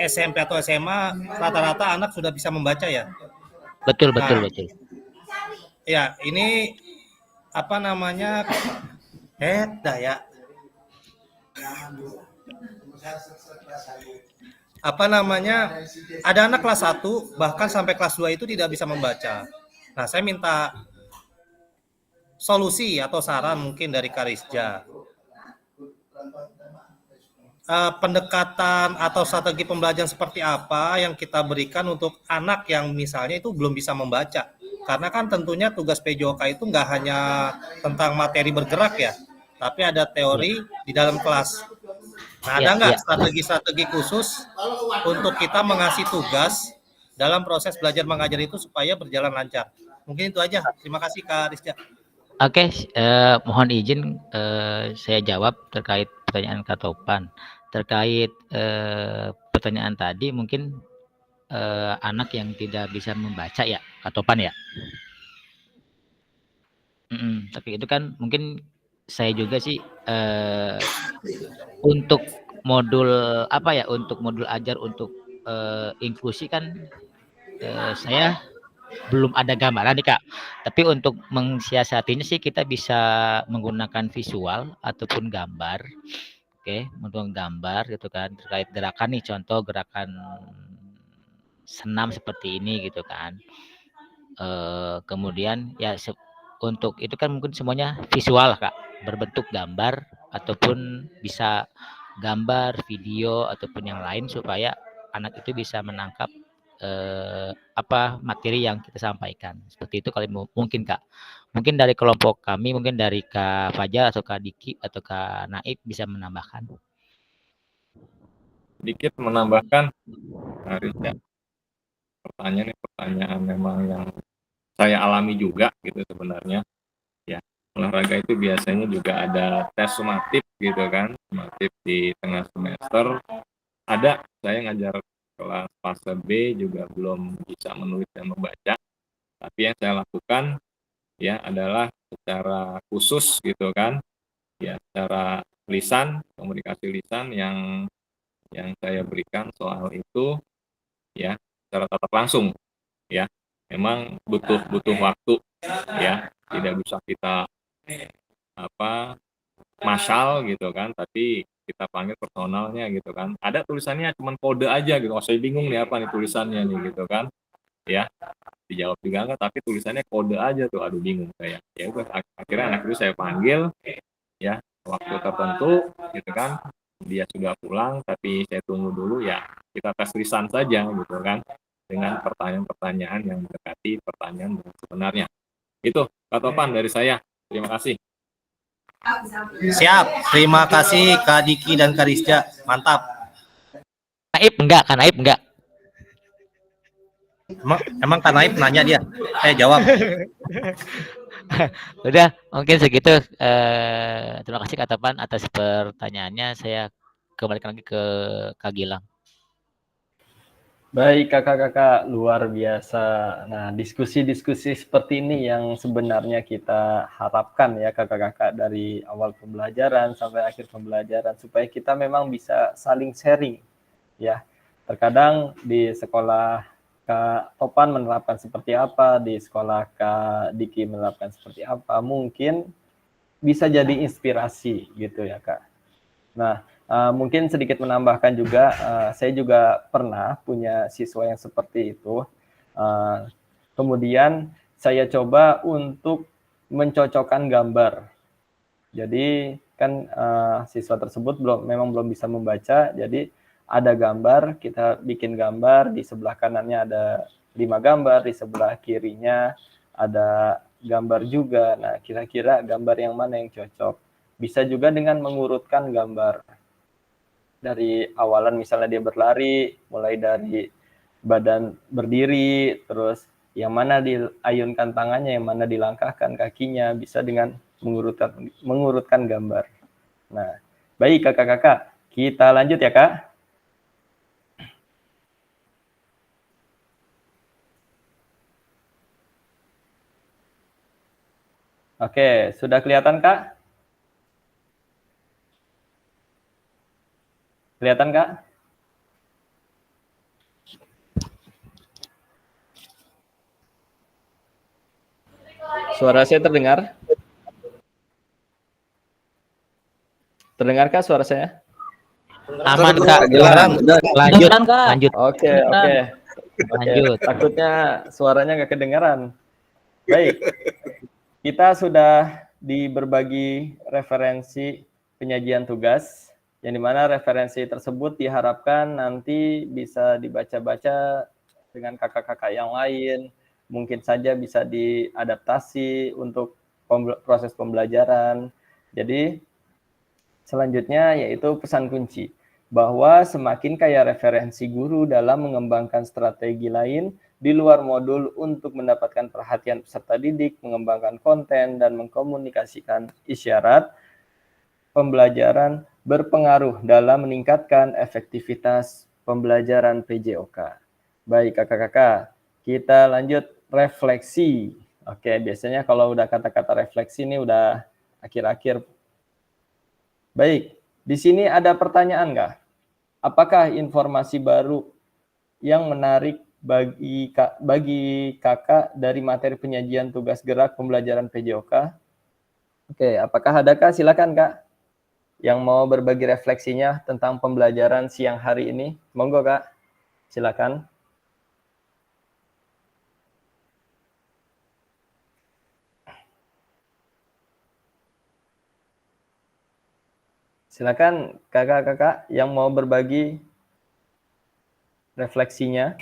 SMP atau SMA rata-rata anak sudah bisa membaca ya. Betul. Ya, ini apa namanya? Ya. ada anak kelas 1 bahkan sampai kelas 2 itu tidak bisa membaca. Nah, saya minta solusi atau saran mungkin dari Karisja. Pendekatan atau strategi pembelajaran seperti apa yang kita berikan untuk anak yang misalnya itu belum bisa membaca. Karena kan tentunya tugas PJOK itu nggak hanya tentang materi bergerak ya, tapi ada teori di dalam kelas. Nah, ada nggak strategi-strategi khusus untuk kita mengasih tugas dalam proses belajar mengajar itu supaya berjalan lancar? Mungkin itu aja. Terima kasih Kak Rizja. Oke, mohon izin saya jawab terkait pertanyaan Kak Topan. Terkait pertanyaan tadi mungkin anak yang tidak bisa membaca ya, Kak Topan ya. Tapi itu kan mungkin saya juga sih untuk modul apa ya, untuk modul ajar untuk inklusi kan saya belum ada gambaran nih Kak. Tapi untuk mensiasatinya sih kita bisa menggunakan visual ataupun gambar. Oke, menggunakan gambar gitu kan terkait gerakan nih, contoh gerakan senam seperti ini gitu kan. Kemudian ya untuk itu kan mungkin semuanya visual Kak, berbentuk gambar ataupun bisa gambar, video ataupun yang lain supaya anak itu bisa menangkap apa materi yang kita sampaikan. Seperti itu kali mungkin Kak. Mungkin dari kelompok kami, mungkin dari Kak Fajar atau Kak Diki atau Kak Naib bisa menambahkan. Sedikit menambahkan, harusnya pertanyaan memang yang saya alami juga gitu sebenarnya. Ya, olahraga itu biasanya juga ada tes sumatif gitu kan, sumatif di tengah semester. Ada, saya ngajar kelas fase B juga belum bisa menulis dan membaca. Tapi yang saya lakukan ya adalah secara khusus gitu kan, ya secara lisan, komunikasi lisan yang saya berikan soal itu ya secara tatap langsung ya. Memang butuh waktu ya, tidak bisa kita masyal gitu kan, tapi kita panggil personalnya gitu kan. Ada tulisannya cuman kode aja gitu. Oh, saya bingung nih apa nih tulisannya nih gitu kan. Ya, dijawab juga enggak, tapi tulisannya kode aja tuh. Aduh, bingung saya. Ya udah, akhirnya anak itu saya panggil ya waktu tertentu gitu kan. Dia sudah pulang tapi saya tunggu dulu ya. Kita tes lisan saja gitu kan, dengan pertanyaan-pertanyaan yang mendekati pertanyaan sebenarnya. Itu Kak Topan dari saya. Terima kasih. Siap, terima kasih Kak Diki dan Kak Rizja, mantap. Naib enggak, Kak Naib enggak. Emang Kak Naib nanya dia, saya jawab. Udah, mungkin segitu. Terima kasih Kak Topan atas pertanyaannya. Saya kembalikan lagi ke Kak Gilang. Baik kakak-kakak, luar biasa. Nah, diskusi-diskusi seperti ini yang sebenarnya kita harapkan ya kakak-kakak dari awal pembelajaran sampai akhir pembelajaran supaya kita memang bisa saling sharing ya. Terkadang di sekolah Kak Topan menerapkan seperti apa, di sekolah Kak Diki menerapkan seperti apa, mungkin bisa jadi inspirasi gitu ya Kak. Nah, mungkin sedikit menambahkan juga, saya juga pernah punya siswa yang seperti itu. Kemudian saya coba untuk mencocokkan gambar. Jadi kan siswa tersebut memang belum bisa membaca, jadi ada gambar, kita bikin gambar, di sebelah kanannya ada 5 gambar, di sebelah kirinya ada gambar juga. Nah, kira-kira gambar yang mana yang cocok? Bisa juga dengan mengurutkan gambar. Dari awalan misalnya dia berlari, mulai dari badan berdiri, terus yang mana diayunkan tangannya, yang mana dilangkahkan kakinya, bisa dengan mengurutkan gambar. Nah, baik kakak-kakak, kita lanjut ya Kak. Oke, sudah kelihatan Kak? Kelihatan Kak? Suara saya terdengar? Terdengarkah suara saya? Aman Kak. Gilang, Lanjut, Kedengeran, Kak. lanjut, Oke, oke. lanjut. Takutnya suaranya nggak kedengaran. Baik, kita sudah di berbagi referensi penyajian tugas, yang dimana referensi tersebut diharapkan nanti bisa dibaca-baca dengan kakak-kakak yang lain, mungkin saja bisa diadaptasi untuk proses pembelajaran. Jadi selanjutnya yaitu pesan kunci, bahwa semakin kaya referensi guru dalam mengembangkan strategi lain di luar modul untuk mendapatkan perhatian peserta didik, mengembangkan konten, dan mengkomunikasikan isyarat, pembelajaran berpengaruh dalam meningkatkan efektivitas pembelajaran PJOK. Baik kakak-kakak, kita lanjut refleksi. Oke, biasanya kalau udah kata-kata refleksi ini udah akhir-akhir. Baik, di sini ada pertanyaan nggak? Apakah informasi baru yang menarik bagi kakak dari materi penyajian tugas gerak pembelajaran PJOK? Oke, apakah adakah? Silakan Kak, yang mau berbagi refleksinya tentang pembelajaran siang hari ini. Monggo Kak, silakan. Silakan kakak-kakak yang mau berbagi refleksinya.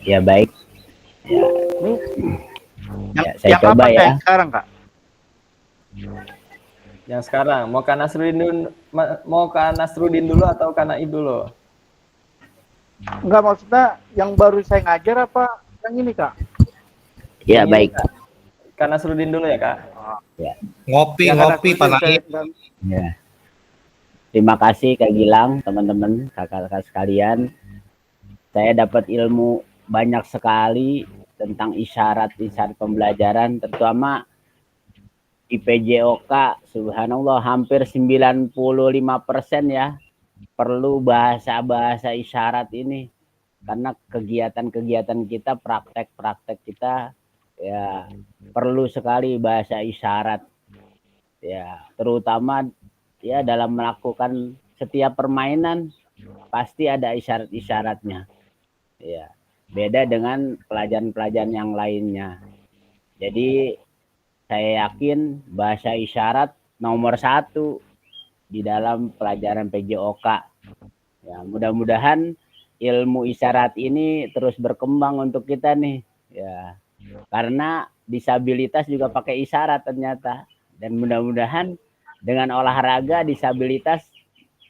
Ya baik. Ya, saya yang coba apa ya. sekarang Kak? Yang sekarang, mau Kak Nasrudin dulu atau Kak Naib dulu? Enggak, maksudnya yang baru saya ngajar apa yang ini Kak? Ya baik. Kak Nasrudin dulu ya Kak. Ya. Ngopi Pak Naib. Ya. Terima kasih Kak Gilang, teman-teman, kakak-kakak sekalian. Saya dapat ilmu banyak sekali tentang isyarat-isyarat pembelajaran, terutama IPJOK, subhanallah hampir 95% ya perlu bahasa-bahasa isyarat ini, karena kegiatan-kegiatan kita, praktek-praktek kita ya perlu sekali bahasa isyarat ya, terutama ya dalam melakukan setiap permainan pasti ada isyarat-isyaratnya ya, beda dengan pelajaran-pelajaran yang lainnya. Jadi saya yakin bahasa isyarat nomor 1 di dalam pelajaran PJOK. Ya, mudah-mudahan ilmu isyarat ini terus berkembang untuk kita nih. Ya, karena disabilitas juga pakai isyarat ternyata. Dan mudah-mudahan dengan olahraga disabilitas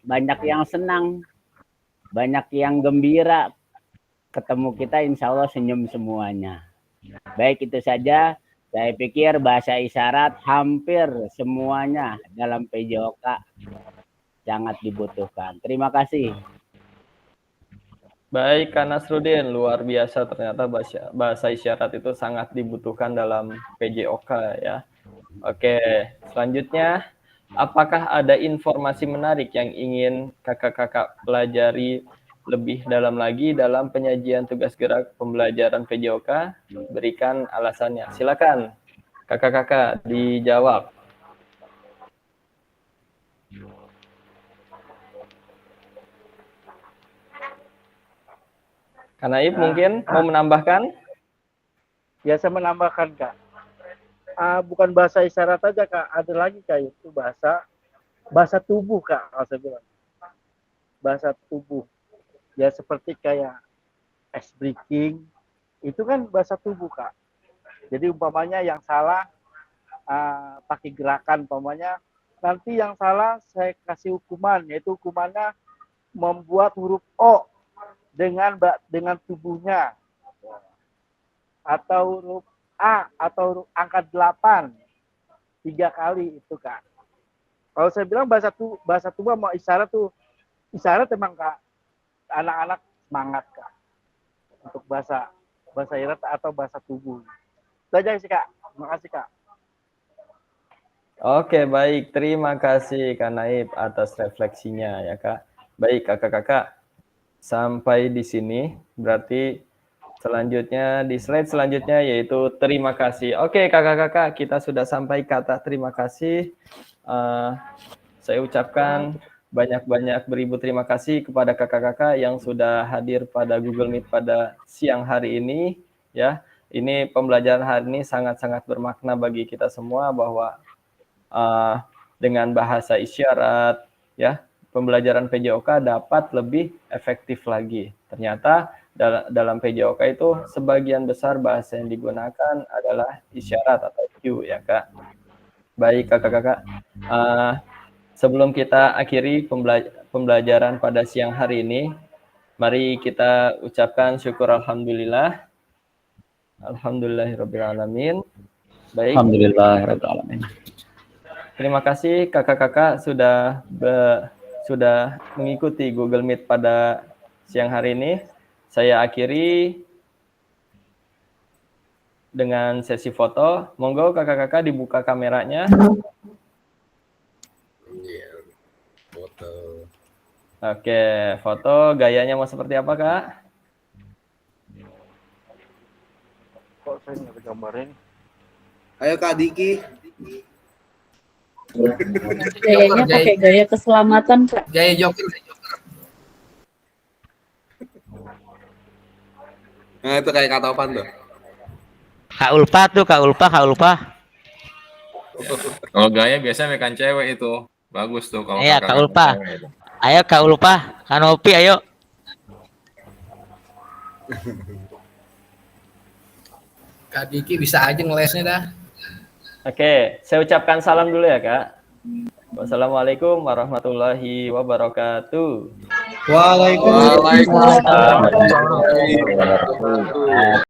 banyak yang senang, banyak yang gembira. Ketemu kita insya Allah senyum semuanya. Baik, itu saja. Saya pikir bahasa isyarat hampir semuanya dalam PJOK sangat dibutuhkan. Terima kasih. Baik, Kak Nasrudin, luar biasa ternyata bahasa isyarat itu sangat dibutuhkan dalam PJOK ya. Oke, selanjutnya, apakah ada informasi menarik yang ingin kakak-kakak pelajari lebih dalam lagi dalam penyajian tugas gerak pembelajaran PJOK? Berikan alasannya. Silakan, kakak-kakak dijawab. Kak Naib mungkin mau menambahkan? Ya, saya menambahkan Kak. Bukan bahasa isyarat aja Kak, ada lagi Kak, itu bahasa tubuh Kak, kalau saya bilang. Bahasa tubuh. Ya seperti kayak ice breaking, itu kan bahasa tubuh Kak. Jadi umpamanya yang salah pakai gerakan, umpamanya nanti yang salah saya kasih hukuman, yaitu hukumannya membuat huruf O dengan tubuhnya, atau huruf A atau huruf angka 8 3 kali itu Kak. Kalau saya bilang bahasa tubuh sama isyarat tuh, isyarat emang Kak, anak-anak semangat Kak untuk bahasa isyarat atau bahasa tubuh. Itu aja sih Kak. Terima kasih Kak. Oke, baik. Terima kasih Kak Naib atas refleksinya ya Kak. Baik kakak-kakak, sampai di sini berarti selanjutnya di slide selanjutnya yaitu terima kasih. Oke kakak-kakak, kita sudah sampai kata terima kasih. Saya ucapkan banyak-banyak beribu terima kasih kepada kakak-kakak yang sudah hadir pada Google Meet pada siang hari ini ya. Ini pembelajaran hari ini sangat-sangat bermakna bagi kita semua bahwa dengan bahasa isyarat ya, pembelajaran PJOK dapat lebih efektif lagi. Ternyata dalam PJOK itu sebagian besar bahasa yang digunakan adalah isyarat atau Q ya Kak. Baik kakak-kakak, sebelum kita akhiri pembelajaran pada siang hari ini, mari kita ucapkan syukur alhamdulillah. Alhamdulillahirrabbilalamin. Baik. Alhamdulillahirrabbilalamin. Terima kasih kakak-kakak sudah mengikuti Google Meet pada siang hari ini. Saya akhiri dengan sesi foto. Monggo kakak-kakak dibuka kameranya. Foto. Oke, foto gayanya mau seperti apa Kak? Kok saya nggak ada gambarnya? Ayo Kak Diki. Gayanya pakai gaya keselamatan, Kak. Gaya joker. Nah itu kayak Kak Taufan tuh. Kak Ulfa tuh, Kak Ulfa. Kalau gaya biasanya mekan cewek itu. Bagus tuh kalau Iya, kakak Kak Ulfa. cewek itu. Ayo Kak Ulfa, Kanopi ayo. Kak Diki bisa aja ngelesnya dah. Oke, saya ucapkan salam dulu ya Kak. Wassalamualaikum warahmatullahi wabarakatuh. Waalaikumsalam. Waalaikumsalam.